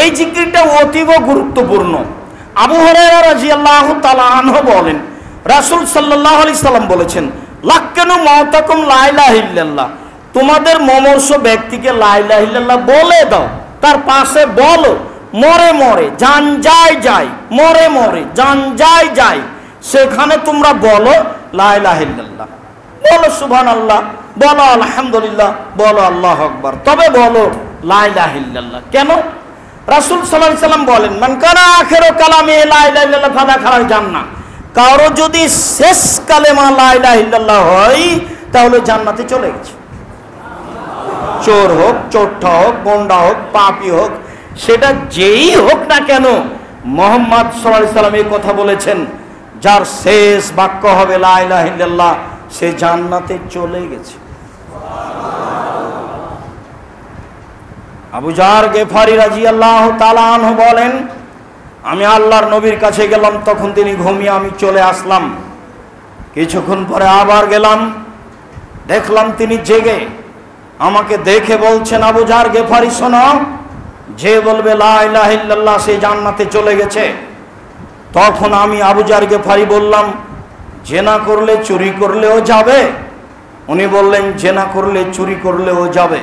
এই জিকিরটা অতীব গুরুত্বপূর্ণ। আবু হুরায়রা রাদিয়াল্লাহু তাআলা আনহু বলেন, রাসূল সাল্লাল্লাহু আলাইহি সাল্লাম বলেছেন, লাক্কানু মাউতাকুম লা ইলাহা ইল্লাল্লাহ, তোমাদের মমর্ষ ব্যক্তিকে লা ইলাহা ইল্লাল্লাহ বলে দাও, তার পাশে বলো মরে মরে জান যায় যায়, মরে মরে জান যায় যায়, সেখানে তোমরা বলো লা ইলাহা ইল্লাল্লাহ, বলো সুবহানাল্লাহ, বলো আলহামদুলিল্লাহ, বলো আল্লাহু আকবার, তবে বলো লা ইলাহা ইল্লাল্লাহ। কেন? রাসূল সাল্লাল্লাহু আলাইহি সাল্লাম বলেন, মান কানা আখিরু কালামি লা ইলাহা ইল্লাল্লাহ ফাদাখালাল জান্নাহ, কারো যদি শেষ কালেমা লা ইলাহা ইল্লাল্লাহ হয় তাহলে জান্নাতে চলে গেছে। চোর হোক, চোরটা হোক, গন্ডা হোক, পাপী হোক, সেটা যেই হোক না কেন, মুহাম্মদ সাল্লাল্লাহু আলাইহি সাল্লাম এই কথা বলেছেন, যার শেষ বাক্য হবে লা ইলাহা ইল্লাল্লাহ, সে জান্নাতে চলে গেছে। আবু যার গেফারি রাদিয়াল্লাহু তাআলা আনহু বলেন, আমি আল্লাহর নবীর কাছে গেলাম, তখন তিনি ঘুমিয়ে, আমি চলে আসলাম। কিছুক্ষণ পরে আবার গেলাম, দেখলাম তিনি জেগে। আমাকে দেখে বলছেন, আবু যার গেফারি শোনো, যে বলবে লা ইলাহা ইল্লাল্লাহ সে জান্নাতে চলে গেছে। তখন আমি আবু যার গেফারি বললাম, জেনা করলে চুরি করলেও যাবে? উনি বললেন, জেনা করলে চুরি করলেও যাবে।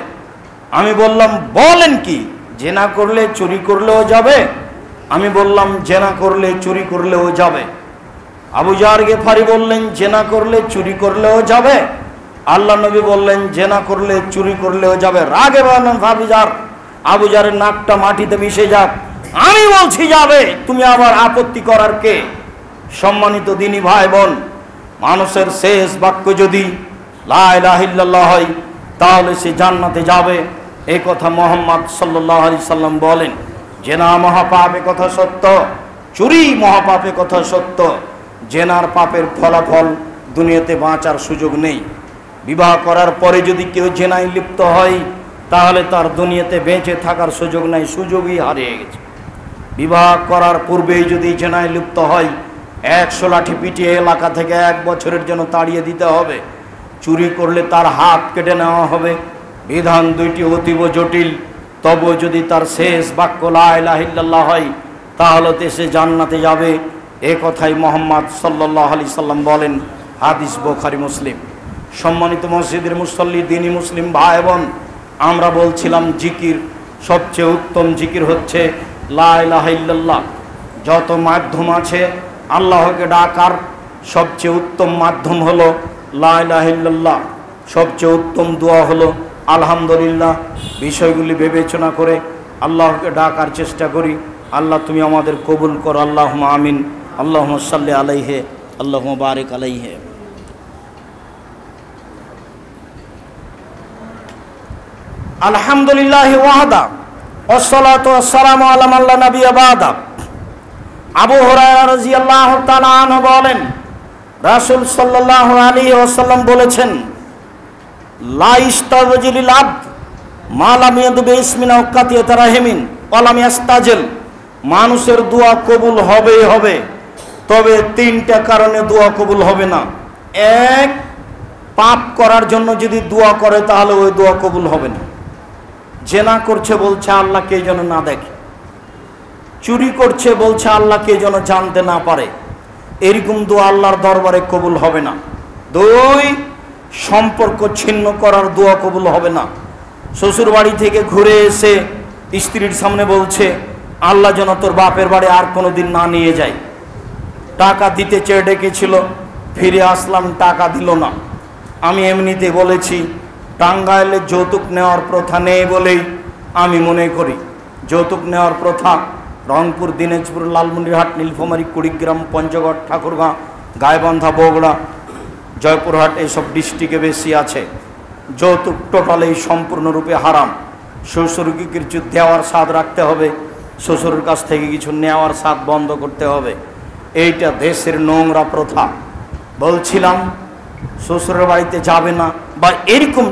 আমি বললাম, বলেন কি? জেনা করলে চুরি করলেও যাবে? আমি বললাম, জেনা করলে চুরি করলেও যাবে। আবু জার গেফারি বললেন, জেনা করলে চুরি করলেও যাবে। আল্লাহ নবী বললেন, জেনা করলে চুরি করলেও যাবে। রাগে বললেন আবু জারের নাকটা মাটিতে মিশে যাক, আমি বলছি যাবে, তুমি আবার আপত্তি করার কে? সম্মানিত দিনী ভাই বোন, মানুষের শেষ বাক্য যদি লা ইলাহা ইল্লাল্লাহ হয় তাহলে সে জান্নাতে যাবে, এই কথা মুহাম্মদ সাল্লাল্লাহু আলাইহি সাল্লাম বলেন। জেনা মহাপাপ, এ কথা সত্য। চুরি মহাপাপ, এ কথা সত্য। জেনার পাপের ফলাফল দুনিয়াতে বাঁচার সুযোগ নেই। বিবাহ করার পরে যদি কেউ জেনায় লিপ্ত হয় তাহলে তার দুনিয়াতে বেঁচে থাকার সুযোগ নাই, সুযোগই হারিয়ে গেছে। বিবাহ করার পূর্বেই যদি জেনায় লিপ্ত হয় 100 লাঠি পিটিয়ে এলাকা থেকে 1 বছরের জন্য তাড়িয়ে দিতে হবে। চুরি করলে তার হাত কেটে নেওয়া হবে। বিধান দুইটি অতীব জটিল, তবু যদি তার শেষ বাক্য লা ইলাহা ইল্লাল্লাহ হয় তাহলে সে জান্নাতে যাবে, এ কথাই মুহাম্মদ সাল্লাল্লাহু আলাইহি সাল্লাম বলেন। হাদিস বুখারী মুসলিম। সম্মানিত মসজিদের মুসল্লি, দিনী মুসলিম ভাই বোন, আমরা বলছিলাম জিকির, সবচেয়ে উত্তম জিকির হচ্ছে লা ইলাহা ইল্লাল্লাহ। যত মাধ্যম আছে আল্লাহকে ডাকার সবচেয়ে উত্তম মাধ্যম হলো লা ইলাহা ইল্লাল্লাহ। সবচেয়ে উত্তম দোয়া হলো আলহামদুলিল্লাহ। বিষয়গুলি বিবেচনা করে আল্লাহকে ডাকার চেষ্টা করি। আল্লাহ তুমি আমাদের কবুল করো, আল্লাহুম্মা আমিন। আল্লাহুম্মা সাল্লি আলাইহি, আল্লাহুম্মা বারিক আলাইহি। আলহামদুলিল্লাহি ওয়াহদা ওয়াসসালাতু ওয়াসসালামু আলা মান লা নাবিয়্যা বা'দা। আবু হুরায়রা রাদিয়াল্লাহু তাআলা আনহু বলেন, রাসূল সাল্লাল্লাহু আলাইহি ওয়াসাল্লাম বলেছেন, লা ইস্তাজিলিল আবদ মা লাম ইয়াদু বিসমিন আও কাতিয়াত রাহিমিন ওয়া লাম ইস্তাজিল। মানুষের দোয়া কবুল হবেই হবে, তবে 3টা কারণে দোয়া কবুল হবে না। এক, পাপ করার জন্য যদি দোয়া করে তাহলে ওই দোয়া কবুল হবে না। জেনা করছে বলছে আল্লাহকে যেন না দেখে, চুরি করছে বলছে আল্লাহকে যেন জানতে না পারে, এরকম দোয়া আল্লাহর দরবারে কবুল হবে না। 2, সম্পর্ক ছিন্ন করার দোয়া কবুল হবে না। শ্বশুর বাড়ি থেকে ঘুরে এসে স্ত্রীর সামনে বলছে আল্লাহ যেন তোর বাপের বাড়ি আর কোনোদিন না নিয়ে যায়। টাকা দিতে চেয়ে ডেকেছিল, ফিরে আসলাম, টাকা দিল না। আমি এমনিতে বলেছি, টাঙ্গাইলে যৌতুক নেওয়ার প্রথা নেই বলেই আমি মনে করি যৌতুক নেওয়ার প্রথা রংপুর, দিনাজপুর, লালমনিরহাট, নীলফামারী, কুড়িগ্রাম, পঞ্চগড়, ঠাকুরগাঁ, গাইবান্ধা, বগুড়া, জয়পুরহাট এইসব ডিস্ট্রিক্টে বেশি আছে। যৌতুক টোটালেই সম্পূর্ণরূপে হারাম। শ্বশুরকে কিছু দেওয়ার স্বাদ রাখতে হবে, শ্বশুরের কাছ থেকে কিছু নেওয়ার স্বাদ বন্ধ করতে হবে। এইটা দেশের নোংরা প্রথা। বলছিলাম শ্বশুরের বাড়িতে যাবে না বা এরকম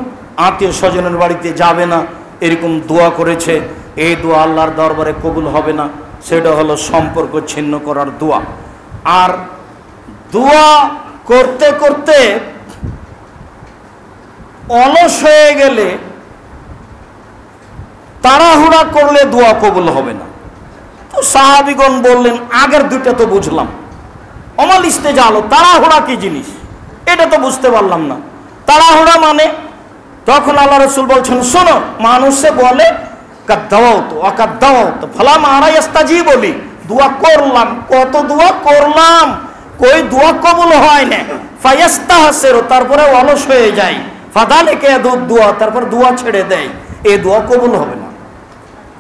আত্মীয় স্বজনের বাড়িতে যাবে না, এরকম দোয়া করেছে, এই দোয়া আল্লাহর দরবারে কবুল হবে না। সেটা হলো সম্পর্ক ছিন্ন করার দোয়া। আর দোয়া করতে করতে অলস হয়ে গেলে, তাড়াহুড়া করলে দোয়া কবুল হবে না। তো সাহাবীগণ বললেন, আগের 2টা তো বুঝলাম, অমাল ইস্তেজালো, তাড়াহুড়া কি জিনিস এটা তো বুঝতে পারলাম না। তাড়াহুড়া মানে, তখন আল্লাহ রাসূল বলছেন, শোনো, মানুষে বলে কাদ্দাওয়াত ওয়াকাদ্দাওয়াত ফালা মারা ইস্তাজিব বলি, দোয়া করলাম, কত দোয়া করলাম, কই দোয়া কবুল হয় না। ফায়াস্তাহসিরু, তারপরে অলস হয়ে যায়। ফাদালিকা দোয়া, তারপর দোয়া ছেড়ে দেয়, এই দোয়া কবুল হবে না।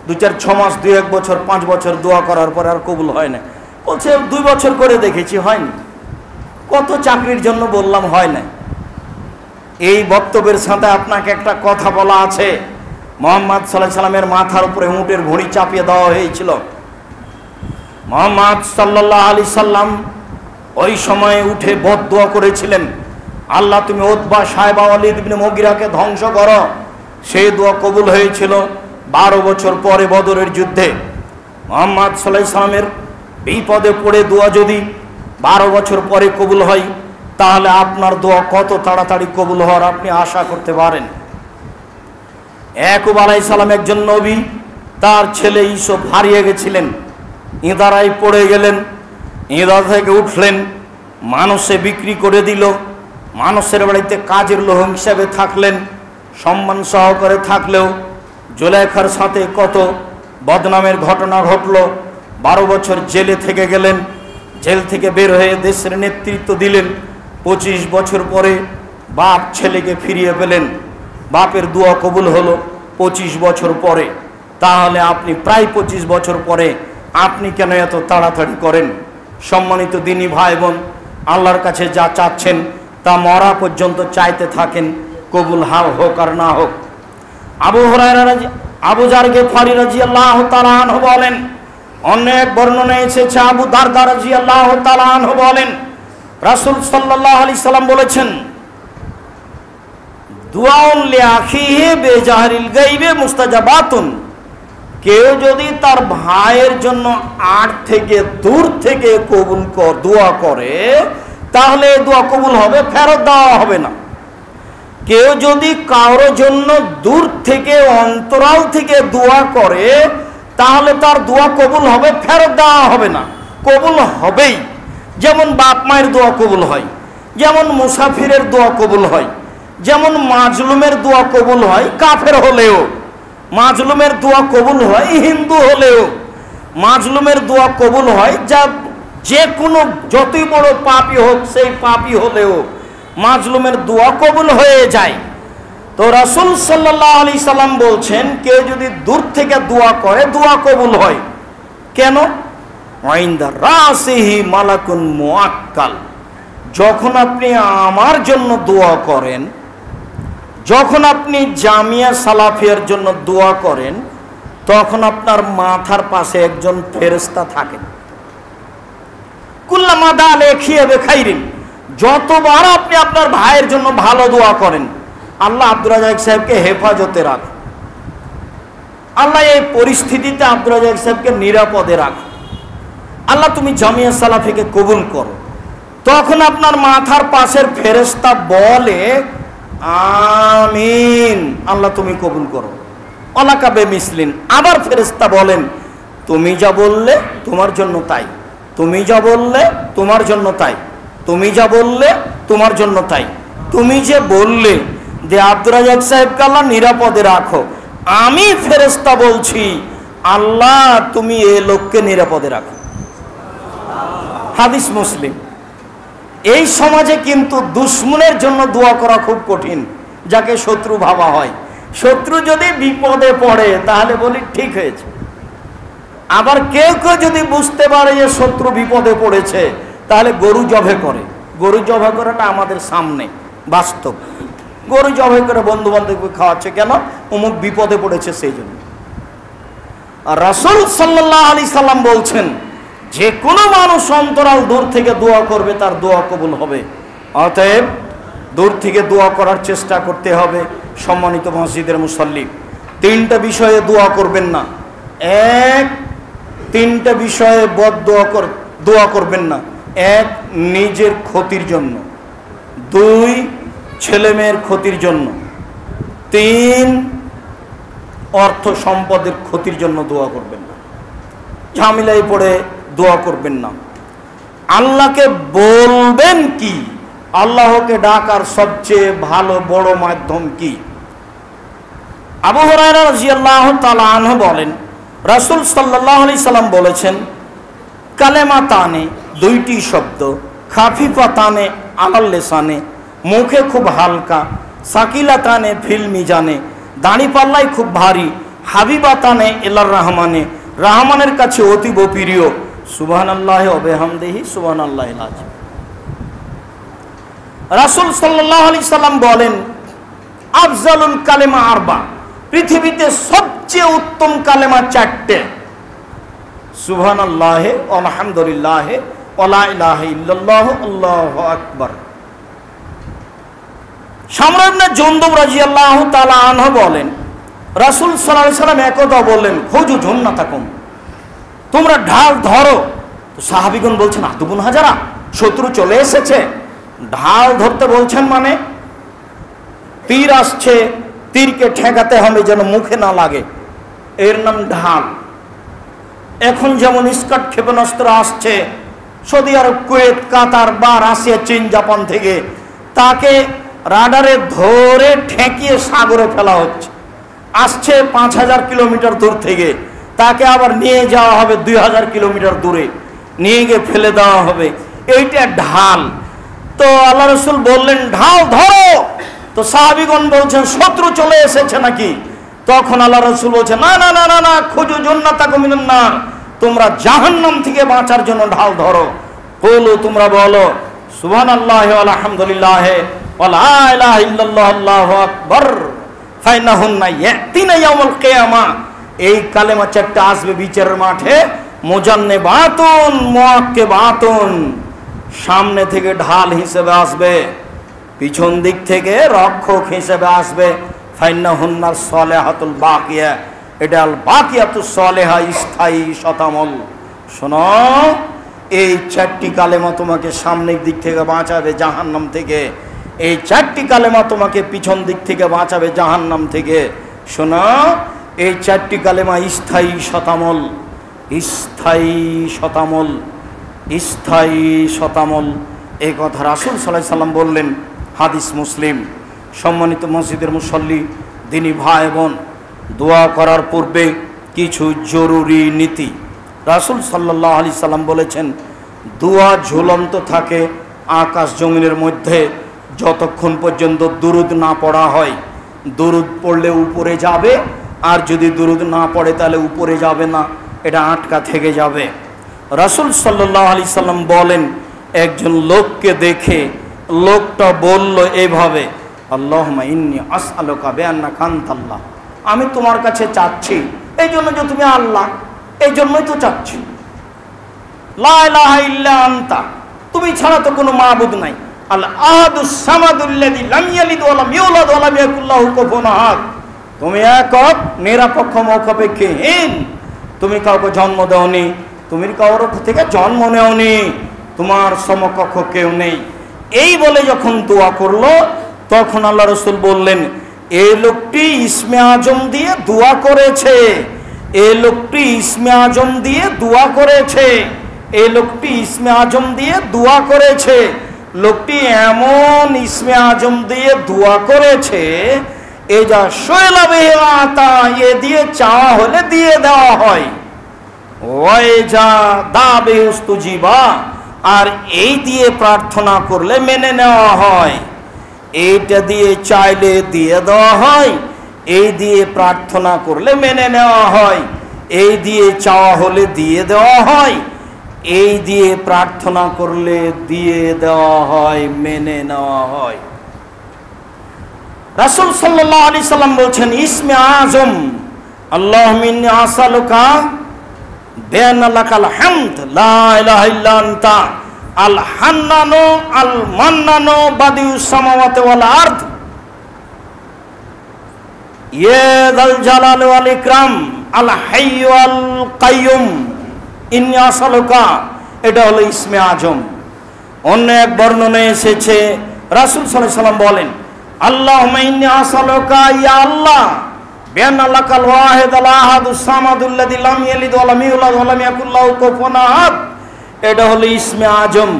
2-4-6 মাস, 2-1 বছর, 5 বছর দোয়া করার পর আর কবুল হয় না। বলছে 2 বছর করে দেখেছি, হয়নি। কত চাকরির জন্য বললাম, হয় না। এই বক্তব্যের সাথে আপনাকে একটা কথা বলা আছে। মুহাম্মদ সাল্লাল্লাহু আলাইহি সাল্লামের মাথার উপরে উটের ভুঁড়ি চাপিয়ে দেওয়া হয়েছিল। মুহাম্মদ সাল্লাল্লাহু আলাইহি সাল্লাম ওই সময়ে উঠে বদদোয়া করেছিলেন, আল্লাহ তুমি উতবা, সায়বা, ওয়ালিদ ইবনে মুগিরাকে ধ্বংস করো। সেই দোয়া কবুল হয়েছিল 12 বছর পরে বদরের যুদ্ধে। মুহাম্মদ সাল্লাল্লাহু আলাইহি সাল্লামের বিপদে পড়ে দোয়া যদি 12 বছর পরে কবুল হয়, তাহলে আপনার দোয়া কত তাড়াতাড়ি কবুল হওয়ার আপনি আশা করতে পারেন। ইয়াকুব আলাইহিস সালাম একজন নবী, তার ছেলে ইউসুফ হারিয়ে গেছিলেন, ইঁদারায় পড়ে গেলেন, ইঁদা থেকে উঠলেন, মানুষে বিক্রি করে দিল, মানুষের বাড়িতে কাজের লোক হিসাবে থাকলেন, সম্মান সহকারে থাকলেও জুলেখার সাথে কত বদনামের ঘটনা ঘটল। 12 বছর জেলে থেকে গেলেন, জেল থেকে বের হয়ে দেশের নেতৃত্ব দিলেন। 25 বছর পরে বাপ ছেলেকে ফিরিয়ে পেলেন, বাপের দোয়া কবুল হলো 25 বছর পরে। তাহলে আপনি প্রায় 25 বছর পরে আপনি কেন এত তাড়াতাড়ি করেন? সম্মানিত দিনী ভাই বোন, আল্লাহর কাছে যা চাচ্ছেন তা মরা পর্যন্ত চাইতে থাকেন, কবুল হোক আর না হোক। আবু যার গিফারি রাদিয়াল্লাহু তাআলা আনহু বলেন, অনেক বর্ণনা এসেছে আবু দারদা রাদিয়াল্লাহু তাআলা আনহু বলেন, রাসূল সাল্লাল্লাহু আলাইহি সাল্লাম বলেছেন, দুআউন লিআখিহি বিজাহরিল গায়বে মুস্তাজাবাতুন। কেউ যদি তার ভাইয়ের জন্য আট থেকে দূর থেকে দোয়া করে তাহলে দোয়া কবুল হবে, ফেরত দেওয়া হবে না। কেউ যদি কারোর জন্য দূর থেকে অন্তরাল থেকে দোয়া করে তাহলে তার দোয়া কবুল হবে, ফেরত দেওয়া হবে না, কবুল হবেই। যেমন বাপ মায়ের দোয়া কবুল হয়, যেমন মুসাফিরের দোয়া কবুল হয়, যেমন মাজলুমের দোয়া কবুল হয় কাফের হলেও, মাজলুমের দোয়া কবুল হয় হিন্দু হলেও, মাজলুমের দোয়া কবুল হয় যা যে কোনো যতই বড় পাপী হোক সেই পাপী হলেও মাজলুমের দোয়া কবুল হয়ে যায়। তো রাসূল সাল্লাল্লাহু আলাইহি সাল্লাম বলছেন, কেউ যদি দূর থেকে দোয়া করে দোয়া কবুল হয়। কেন? ওয়াইন্দা রাসিহি মালাকুন মুআক্কাল। যখন আপনি আমার জন্য দোয়া করেন, যখন আপনি জামিয়া সালাফিয়ার জন্য দোয়া করেন, তখন আপনার মাথার পাশে একজন ফেরেশতা থাকেন। কুল্লামা দা আলাইহি বিখাইরিন, যতবার আপনি আপনার ভাইয়ের জন্য ভালো দোয়া করেন, আল্লাহ আব্দুর রাজ্জাক সাহেবকে হেফাজতে রাখ, আল্লাহ এই পরিস্থিতিতে আব্দুর রাজ্জাক সাহেবকে নিরাপদে রাখ, আল্লাহ তুমি জামিয়া সালাফিকে কবুল করো, তখন আপনার মাথার পাশের ফেরেশতা বলে আমিন, আল্লাহ তুমি কবুল করো। অলাকাবে মিসলিন, আবার ফেরেশতা বলেন তুমি যা বললে তোমার জন্য তাই, তুমি যা বললে তোমার জন্য তাই, তুমি যা বললে তোমার জন্য তাই। তুমি যে বললে যে আব্দুর রাজ্জাক সাহেবকে আল্লাহ নিরাপদে রাখো, আমি ফেরেশতা বলছি আল্লাহ তুমি এ লোককে নিরাপদে রাখো। হাদিস মুসলিম। এই সমাজে কিন্তু দুশ্মনের জন্য দোয়া করা খুব কঠিন, যাকে শত্রু ভাবা হয়। শত্রু যদি বিপদে পড়ে তাহলে বলি ঠিক হয়েছে। আবার কেউ কেউ যদি বুঝতে পারে যে শত্রু বিপদে পড়েছে তাহলে গরু জবে করে। গরু জবে করাটা আমাদের সামনে বাস্তব। গরু জবে করে বন্ধু বান্ধবকে খাওয়াচ্ছে, কেন? অমুক বিপদে পড়েছে সেই জন্য। আর রাসূল সাল্লাল্লাহু আলাইহি সাল্লাম বলছেন, যে কোনো মানুষ অন্তরাল দূর থেকে দোয়া করবে তার দোয়া কবুল হবে। অতএব দূর থেকে দোয়া করার চেষ্টা করতে হবে। সম্মানিত মসজিদের মুসল্লি, তিনটা বিষয়ে দোয়া করবেন না। এক, তিনটা বিষয়ে দোয়া করবেন না। এক, নিজের ক্ষতির জন্য। দুই, ছেলে মেয়ের ক্ষতির জন্য। তিন, অর্থ সম্পদের ক্ষতির জন্য দোয়া করবেন না। ঝামেলায় পড়ে দোয়া করবেন না। আল্লাহকে বলবেন কি? আল্লাহকে ডাকার সবচেয়ে ভালো বড় মাধ্যম কি? আবু হুরায়রা রাদিয়াল্লাহু তাআলা আনহু বলেন, রাসূল সাল্লাল্লাহু আলাইহি সাল্লাম বলেছেন, কালেমাতানে, দুইটি শব্দ, খাফিফাতানে আলাল লিসানে, মুখে খুব হালকা, সাকিলাতানে ফিল মিজানে, দাড়িপাল্লায় খুব ভারী, হাবিবাতানে ইলার রহমানে, রহমানের কাছে অতীব প্রিয়, সুবহানাল্লাহি ওয়া বিহামদিহি সুবহানাল্লাহিল আযীম। রাসূল সাল্লাল্লাহু আলাইহি সাল্লাম বলেন, আফজালুল কালেমা আরবা, পৃথিবীতে সবচেয়ে উত্তম কালেমা চারটে, সুবহানাল্লাহি আলহামদুলিল্লাহি ওয়া লা ইলাহা ইল্লাল্লাহু আল্লাহু আকবার। শামর ইবনে জুনদুব রাদিয়াল্লাহু তাআলা আনহু বলেন, রাসূল সাল্লাল্লাহু আলাইহি সাল্লাম একদা বললেন, খুজু জুন্নাতাকুম, তোমরা ঢাল ধরো। তো সাহাবীগণ বলছেন, আদুবুন হাজারা, শত্রু চলে এসেছে, ঢাল ধরতে বলছেন মানে তীর আসছে, তীরকে ঠেকাতে হবে যেন মুখে না লাগে, এর নাম ঢাল। এখন যেমন ইস্কাট ক্ষেপণাস্ত্র আসছে সৌদি আরব, কুয়েত, কাতার বা রাশিয়া, চীন, জাপান থেকে, তাকে রাডারে ধরে ঠেকিয়ে সাগরে ফেলা হচ্ছে। আসছে 5000 কিলোমিটার দূর থেকে, তাকে আবার নিয়ে যাওয়া হবে 2000 কিলোমিটার দূরে। নিয়ে গিয়ে ফেলে দেওয়া হবে, এইটা ঢাল। তো আল্লাহ রসুল বললেন ঢাল ধরো। তো সাহাবীগণ বলছেন শত্রু চলে এসেছে নাকি? তখন আল্লাহ রসুল বলছে না না না না না, খুঁজো জান্নাতাকুম মিনান নার, তোমরা জাহান্নাম থেকে বাঁচার জন্য ঢাল ধরো। বলো, তোমরা বলো সুবহানাল্লাহি ওয়া আলহামদুলিল্লাহি ওয়া লা ইলাহা ইল্লাল্লাহু আল্লাহু আকবার ফাইনাহুন্না ইয়াতিনা ইয়াউমাল কিয়ামাহ। এই কালেমা চারটা আসবে বিচারের মাঠে, মুজান্নিবাতুন মুআক্কিবাতুন, সামনে থেকে ঢাল হিসেবে আসবে, পিছন দিক থেকে রক্ষক হিসেবে আসবে। ফাইনাহুন্নার সালেহাতুল বাকিয়া, এটা আল বাকিয়াতুস সালেহা, স্থায়ী শতামল। শোনো, এই চারটি কালেমা তোমাকে সামনের দিক থেকে বাঁচাবে জাহান্নাম থেকে, এই চারটি কালেমা তোমাকে পিছন দিক থেকে বাঁচাবে জাহান্নাম থেকে। শোনো, এই চারটি কালেমা স্থায়ী শতামল, স্থায়ী শতামল, স্থায়ী শতামল। এই কথা রাসূল সাল্লাল্লাহু আলাইহি সাল্লাম বললেন, হাদিস মুসলিম। সম্মানিত মসজিদের মুসল্লি, দিনী ভাই বোন, দোয়া করার পূর্বে কিছু জরুরি নীতি। রাসূল সাল্লাল্লাহু আলাইহি সাল্লাম বলেছেন, দোয়া ঝুলন্ত থাকে আকাশ জমিনের মধ্যে যতক্ষণ পর্যন্ত দুরুদ না পড়া হয়। দুরুদ পড়লে উপরে যাবে, আর যদি দুরুদ না পড়ে তাহলে উপরে যাবে না, এটা আটকা থেকে যাবে। রাসূল সাল্লাল্লাহু আলাইহি সাল্লাম বলেন, একজন লোককে দেখে লোকটা বলল এভাবে, আল্লাহুম্মা ইন্নী আসআলুকা বিআন্নাকা আনতাল্লাহ, আমি তোমার কাছে চাচ্ছি, এই জন্য যে তুমি আল্লাহ, এই জন্যই তো চাচ্ছি। লা ইলাহা ইল্লা আনতা, তুমি ছাড়া তো কোনো মাবুদ নাই। আল আহাদুস সামাদুল্লাযী লাম ইয়ালিদ ওয়া লাম ইউলাদ ওয়া লাম ইয়াকুল লাহু কুফুওয়ান আহাদ, তুমি একক, নিরপেক্ষ, মুখাপেক্ষীহীন, তুমি কাউকে জন্ম দাওনি, তুমি কারোর থেকে জন্ম নেওনি, তোমার সমকক্ষ কেউ নেই। এই বলে যখন দোয়া করলো, তখন আল্লাহ রসুল বললেন, এই লোকটি ইসমে আজম দিয়ে দোয়া করেছে, এই লোকটি ইসমে আজম দিয়ে দোয়া করেছে, এই লোকটি ইসমে আজম দিয়ে দোয়া করেছে। লোকটি এমন ইসমে আজম দিয়ে দোয়া করেছে, এ যা শৈলাবে আতা, এ দিয়ে চাওয়া হলে দিয়ে দেওয়া হয়, ওই যা দাবে উস্তুজিবা, আর এই দিয়ে প্রার্থনা করলে মেনে নেওয়া হয়। এইটা দিয়ে চাইলে দিয়ে দেওয়া হয়, এই দিয়ে প্রার্থনা করলে মেনে নেওয়া হয়, এই দিয়ে চাওয়া হলে দিয়ে দেওয়া হয়, এই দিয়ে প্রার্থনা করলে দিয়ে দেওয়া হয়, মেনে নেওয়া হয়। রাসূল সাল্লাল্লাহু আলাইহি সাল্লাম বলছেন, ইসমে আজম আল্লাহুম্মা ইন্নী আসআলুকা বিআন্না লাকাল হামদ লা ইলাহা ইল্লা আনতা আল হান্নানু আল মান্নানু বাদিউস সামাওয়াতি ওয়াল আরদ ইয়া যাল জালালি ওয়াল ইকরাম আল হাইয়্যু আল কাইয়্যুম ইন্নী আসআলুকা। এটা হলো ইসমে আজম। অন্য এক বর্ণনায় এসেছে, রাসূল সাল্লাল্লাহু আলাইহি সাল্লাম বলেন, আল্লাহুম্মা ইন্নী আসআলুকা ইয়া আল্লাহ বিআন্না লাকাল ওয়াহিদুল আহাদুস সামাদুল্লাযী লাম ইয়ালিদ ওয়া লাম ইউলাদ ওয়া লাম ইয়াকুল লাহু কুফুওয়ান আহাদ। এটা হলো ইসমে আজম।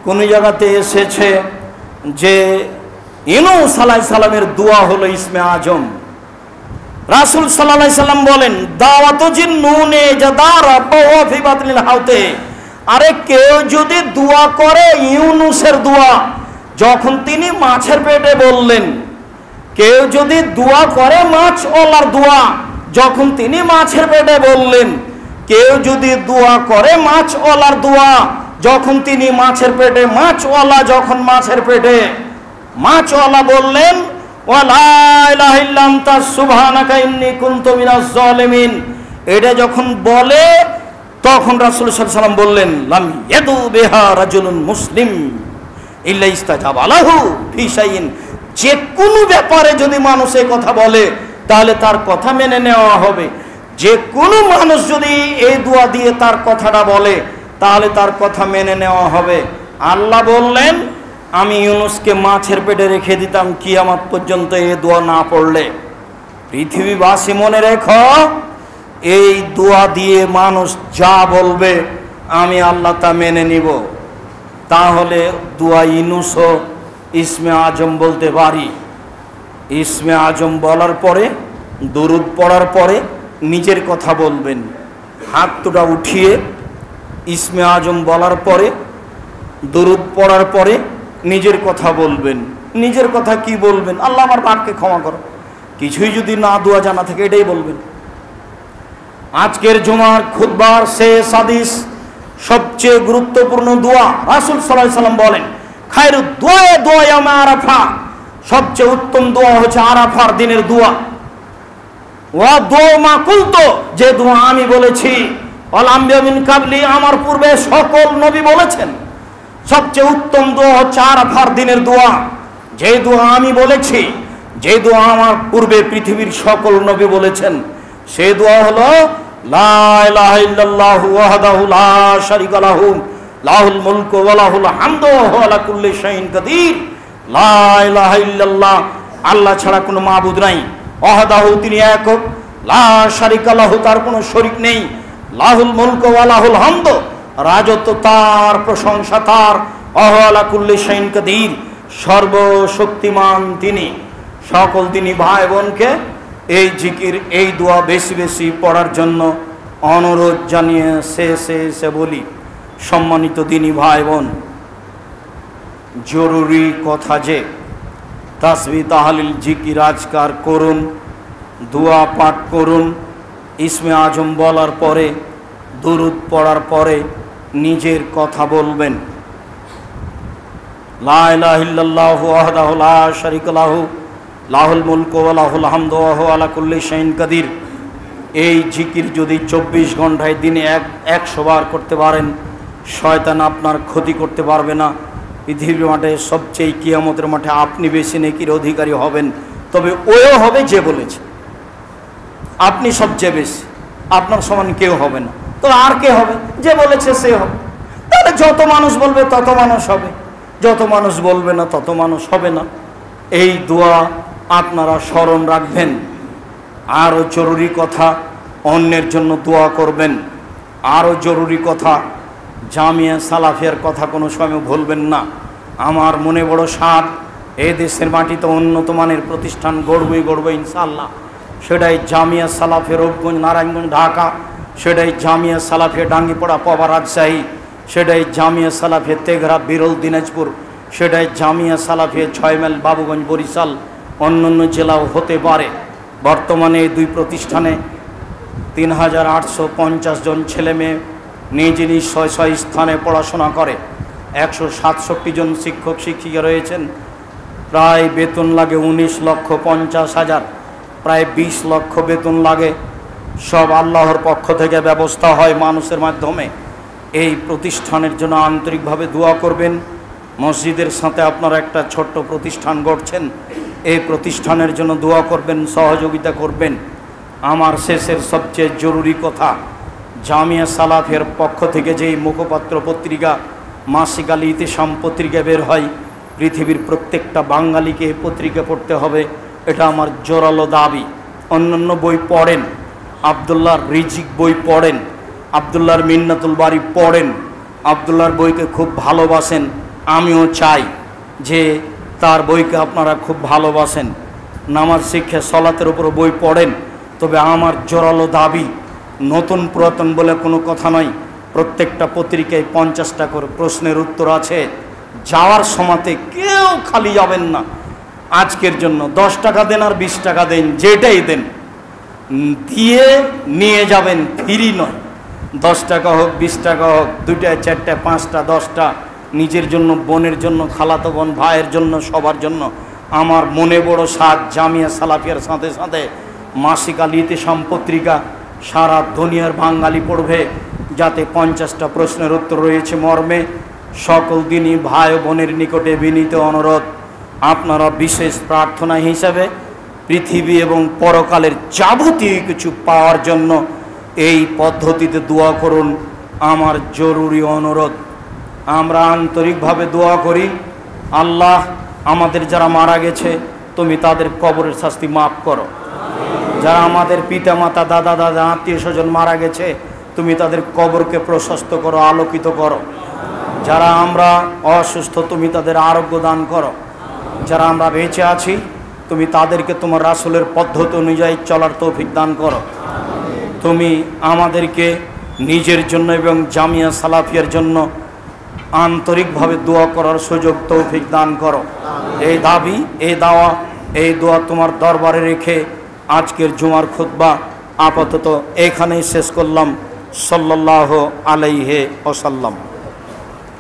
কোন জায়গাতে এসেছে যে ইউনূস আলাইহিস সালামের দোয়া হলো ইসমে আজম। রাসূল সাল্লাল্লাহু আলাইহি সাল্লাম বলেন, দাওয়াতু জিন্নুনে জাদারা ওয়া ফি বাতনিল হাউতে, আরে কেউ যদি দোয়া করে ইউনূসের দোয়া, যখন তিনি মাছের পেটে বললেন, কেউ যদি দোয়া করে মাছওয়ালার দোয়া, যখন তিনি মাছের পেটে বললেন, কেউ যদি দোয়া করে মাছওয়ালার দোয়া, যখন তিনি মাছের পেটে, মাছওয়ালা যখন মাছের পেটে, মাছওয়ালা বললেন, ওয়ালা ইলাহা ইল্লা আনতা সুবহানাকা ইন্নী কুনতু মিনাজ জালিমিন, এটা যখন বলে, তখন রাসূল সাল্লাল্লাহু আলাইহি সাল্লাম বললেন, লাম ইয়াদু বিহা রাজুলুন মুসলিম ইল্লা ইস্তাজাবা লাহু ফি শাইইন, যে কোনো ব্যাপারে যদি মানুষ এই কথা বলে, তাহলে তার কথা মেনে নেওয়া হবে। যে কোনো মানুষ যদি এই দোয়া দিয়ে তার কথাটা বলে, তাহলে তার কথা মেনে নেওয়া হবে। আল্লাহ বললেন, আমি ইউনূসকে মাছের পেটে রেখে দিতাম কিয়ামত পর্যন্ত এই দোয়া না পড়লে। পৃথিবীবাসী মনে রেখো, এই দোয়া দিয়ে মানুষ যা বলবে আমি আল্লাহ তা মেনে নিব। তাহলে দোয়া ইউনূসও ইসমে আজম বলতে পারি। ইসমে আজম বলার পরে, দরুদ পড়ার পরে নিজের কথা বলবেন, হাত দুটো উঠিয়ে ইসমে আজম বলার পরে, দরুদ পড়ার পরে নিজের কথা বলবেন। নিজের কথা কি বলবেন? আল্লাহ আমার পাপকে ক্ষমা করো, কিছুই যদি না দোয়া জানা থাকে এটাই বলবেন। আজকের জুমার খুতবার শেষ হাদিস সবচেয়ে গুরুত্বপূর্ণ দোয়া। রাসূল সাল্লাল্লাহু আলাইহি সাল্লাম বলেন, খায়রু দোয়া দোয়া ইয়াউম আরাফা, সবচেয়ে উত্তম দোয়া হচ্ছে আরাফার দিনের দোয়া। ওয়া দোয়া মা কুলতু, যে দোয়া আমি বলেছি, ওয়াল আম্বিয়া মিন কাবলি, আমার পূর্বে সকল নবী বলেছেন। সবচেয়ে উত্তম দোয়া হচ্ছে আরাফার দিনের দোয়া, যে দোয়া আমি বলেছি, যে দোয়া আমার পূর্বে পৃথিবীর সকল নবী বলেছেন। সেই দোয়া হলো লা ইলাহা ইল্লাল্লাহু ওয়াহদাহু লা শারীকা লাহু লাহুল মুলকু ওয়া লাহুল হামদু ওয়া হুয়া আলা কুল্লি শাইইন কাদির। লা ইলাহা ইল্লাল্লাহ, আল্লাহ ছাড়া কোনো মাবুদ নাই। ওয়াহদাহু, তিনি একক। লা শারীকা লাহু, তার কোনো শরীক নেই। লাহুল মুলকু ওয়া লাহুল হামদু, রাজত্ব তার, প্রশংসা তার। ওয়া হুয়া আলা কুল্লি শাইইন কাদির, সর্বশক্তিমান তিনি। সকল তিনি ভাই বোনকে এই জিকির, এই দোয়া বেশি বেশি পড়ার জন্য অনুরোধ জানিয়ে শেষে বলি, সম্মানিত দিনী ভাই বোন, জরুরি কথা যে তাসবিহ তাহলিল জিকির আজকার করুন, দোয়া পাঠ করুন। ইসমে আজম বলার পরে, দরুদ পড়ার পরে নিজের কথা বলবেন। লা ইলাহা ইল্লাল্লাহু ওয়াহদাহু লা শারীকা লাহু লাহুল মুলকু ওয়া লাহুল হামদু ওয়া হুয়া আলা কুল্লি শাইইন কাদির। এই জিকির যদি 24 ঘন্টায় দিনে 100 বার করতে পারেন, শয়তান আপনার ক্ষতি করতে পারবে না। পৃথিবীর মাঠে সবচেয়ে কিয়ামতের মাঠে আপনি বেশি নেকির অধিকারী হবেন, তবে ওও হবে যে বলেছে। আপনি সবচেয়ে বেশি, আপনার সমান কেউ হবে না। তো আর কে হবে? যে বলেছে সে হবে। তাহলে যত মানুষ বলবে তত মানুষ হবে, যত মানুষ বলবে না তত মানুষ হবে না। এই দোয়া আপনারা স্মরণ রাখবেন। আরও জরুরি কথা, অন্যের জন্য দোয়া করবেন। আরও জরুরি কথা, জামিয়া সালাফিয়ার কথা কোনো সময় ভুলবেন না। আমার মনে বড় সাধ, এই দেশের মাটিতে উন্নত মানের প্রতিষ্ঠান গড়বই ইনশাআল্লাহ। সেটাই জামিয়া সালাফিয়া রূপগঞ্জ, নারায়ণগঞ্জ, ঢাকা। সেটাই জামিয়া সালাফিয়া ডাঙ্গিপাড়া, পাবা, রাজশাহী। সেটাই জামিয়া সালাফিয়া তেঘরা, বিরল, দিনাজপুর। সেটাই জামিয়া সালাফিয়া 6 মাইল, বাবুগঞ্জ, বরিশাল, অন্যান্য জেলাও হতে পারে। বর্তমানে এই দুই প্রতিষ্ঠানে 3850 জন ছেলে মেয়ে নিজ নিজ ছয় স্থানে পড়াশোনা করে। 167 জন শিক্ষক শিক্ষিকা রয়েছেন। প্রায় বেতন লাগে 19,50,000, প্রায় 20 লক্ষ বেতন লাগে। সব আল্লাহর পক্ষ থেকে ব্যবস্থা হয় মানুষের মাধ্যমে। এই প্রতিষ্ঠানের জন্য আন্তরিকভাবে দোয়া করবেন। মসজিদের সাথে আপনারা একটা ছোট্ট প্রতিষ্ঠান গড়ছেন, এই প্রতিষ্ঠানের জন্য দোয়া করবেন, সহযোগিতা করবেন। আমার শেষের সবচেয়ে জরুরি কথা, জামিয়া সালাফের পক্ষ থেকে যেই মুখপাত্র পত্রিকা মাসিক আল ইতিসাম পত্রিকা বের হয়, পৃথিবীর প্রত্যেকটা বাঙালিকে এই পত্রিকা পড়তে হবে, এটা আমার জোরালো দাবি। অন্যান্য বই পড়েন, আবদুল্লাহর রিজিক বই পড়েন, আবদুল্লাহর মিন্নাতুল বাড়ি পড়েন। আবদুল্লাহর বইকে খুব ভালোবাসেন, আমিও চাই যে তার বইকে আপনারা খুব ভালোবাসেন। নামাজ শিক্ষা সলাতের উপর বই পড়েন। তবে আমার জোরালো দাবি, নতুন পুরাতন বলে কোনো কথা নয়, প্রত্যেকটা পত্রিকায় 50টা করে প্রশ্নের উত্তর আছে। যাওয়ার সময়তে কেউ খালি যাবেন না। আজকের জন্য 10 টাকা দেন আর 20 টাকা দেন, যেটাই দেন, দিয়ে নিয়ে যাবেন, ফ্রি নয়। 10 টাকা হোক, 20 টাকা হোক, 2টা, 4টা, 5টা, 10টা, নিজের জন্য, বোনের জন্য, খালাতো বোন, ভাইয়ের জন্য, সবার জন্য। আমার মনে বড় সাথ, জামিয়া সালাফিয়ার সাথে সাথে মাসিক আল ইতিসাম পত্রিকা সারা দুনিয়ার বাঙালি পড়বে, যাতে 50টা প্রশ্নের উত্তর রয়েছে মর্মে। সকল দিনই ভাই বোনের নিকটে বিনীত অনুরোধ, আপনারা বিশেষ প্রার্থনা হিসাবে পৃথিবী এবং পরকালের যাবতীয় কিছু পাওয়ার জন্য এই পদ্ধতিতে দোয়া করুন, আমার জরুরি অনুরোধ। আমরা আন্তরিকভাবে দোয়া করি, আল্লাহ আমাদের যারা মারা গেছে তুমি তাদের কবরের শাস্তি মাফ করো। যারা আমাদের পিতা মাতা, দাদা দাদা, আত্মীয় স্বজন মারা গেছে তুমি তাদের কবরকে প্রশস্ত করো, আলোকিত করো। যারা আমরা অসুস্থ তুমি তাদের আরোগ্য দান করো। যারা আমরা বেঁচে আছি তুমি তাদেরকে তোমার রাসূলের পদ্ধতি অনুযায়ী চলার তৌফিক দান করো। তুমি আমাদেরকে নিজের জন্য এবং জামিয়া সালাফিয়ার জন্য আন্তরিকভাবে দোয়া করার সুযোগ তৌফিক দান করো। এই দাবি, এই দাওয়া, এই দোয়া তোমার দরবারে রেখে আজকের জুমার খুতবা আপাতত এখানেই শেষ করলাম। সাল্লাল্লাহু আলাইহি ওয়াসাল্লাম।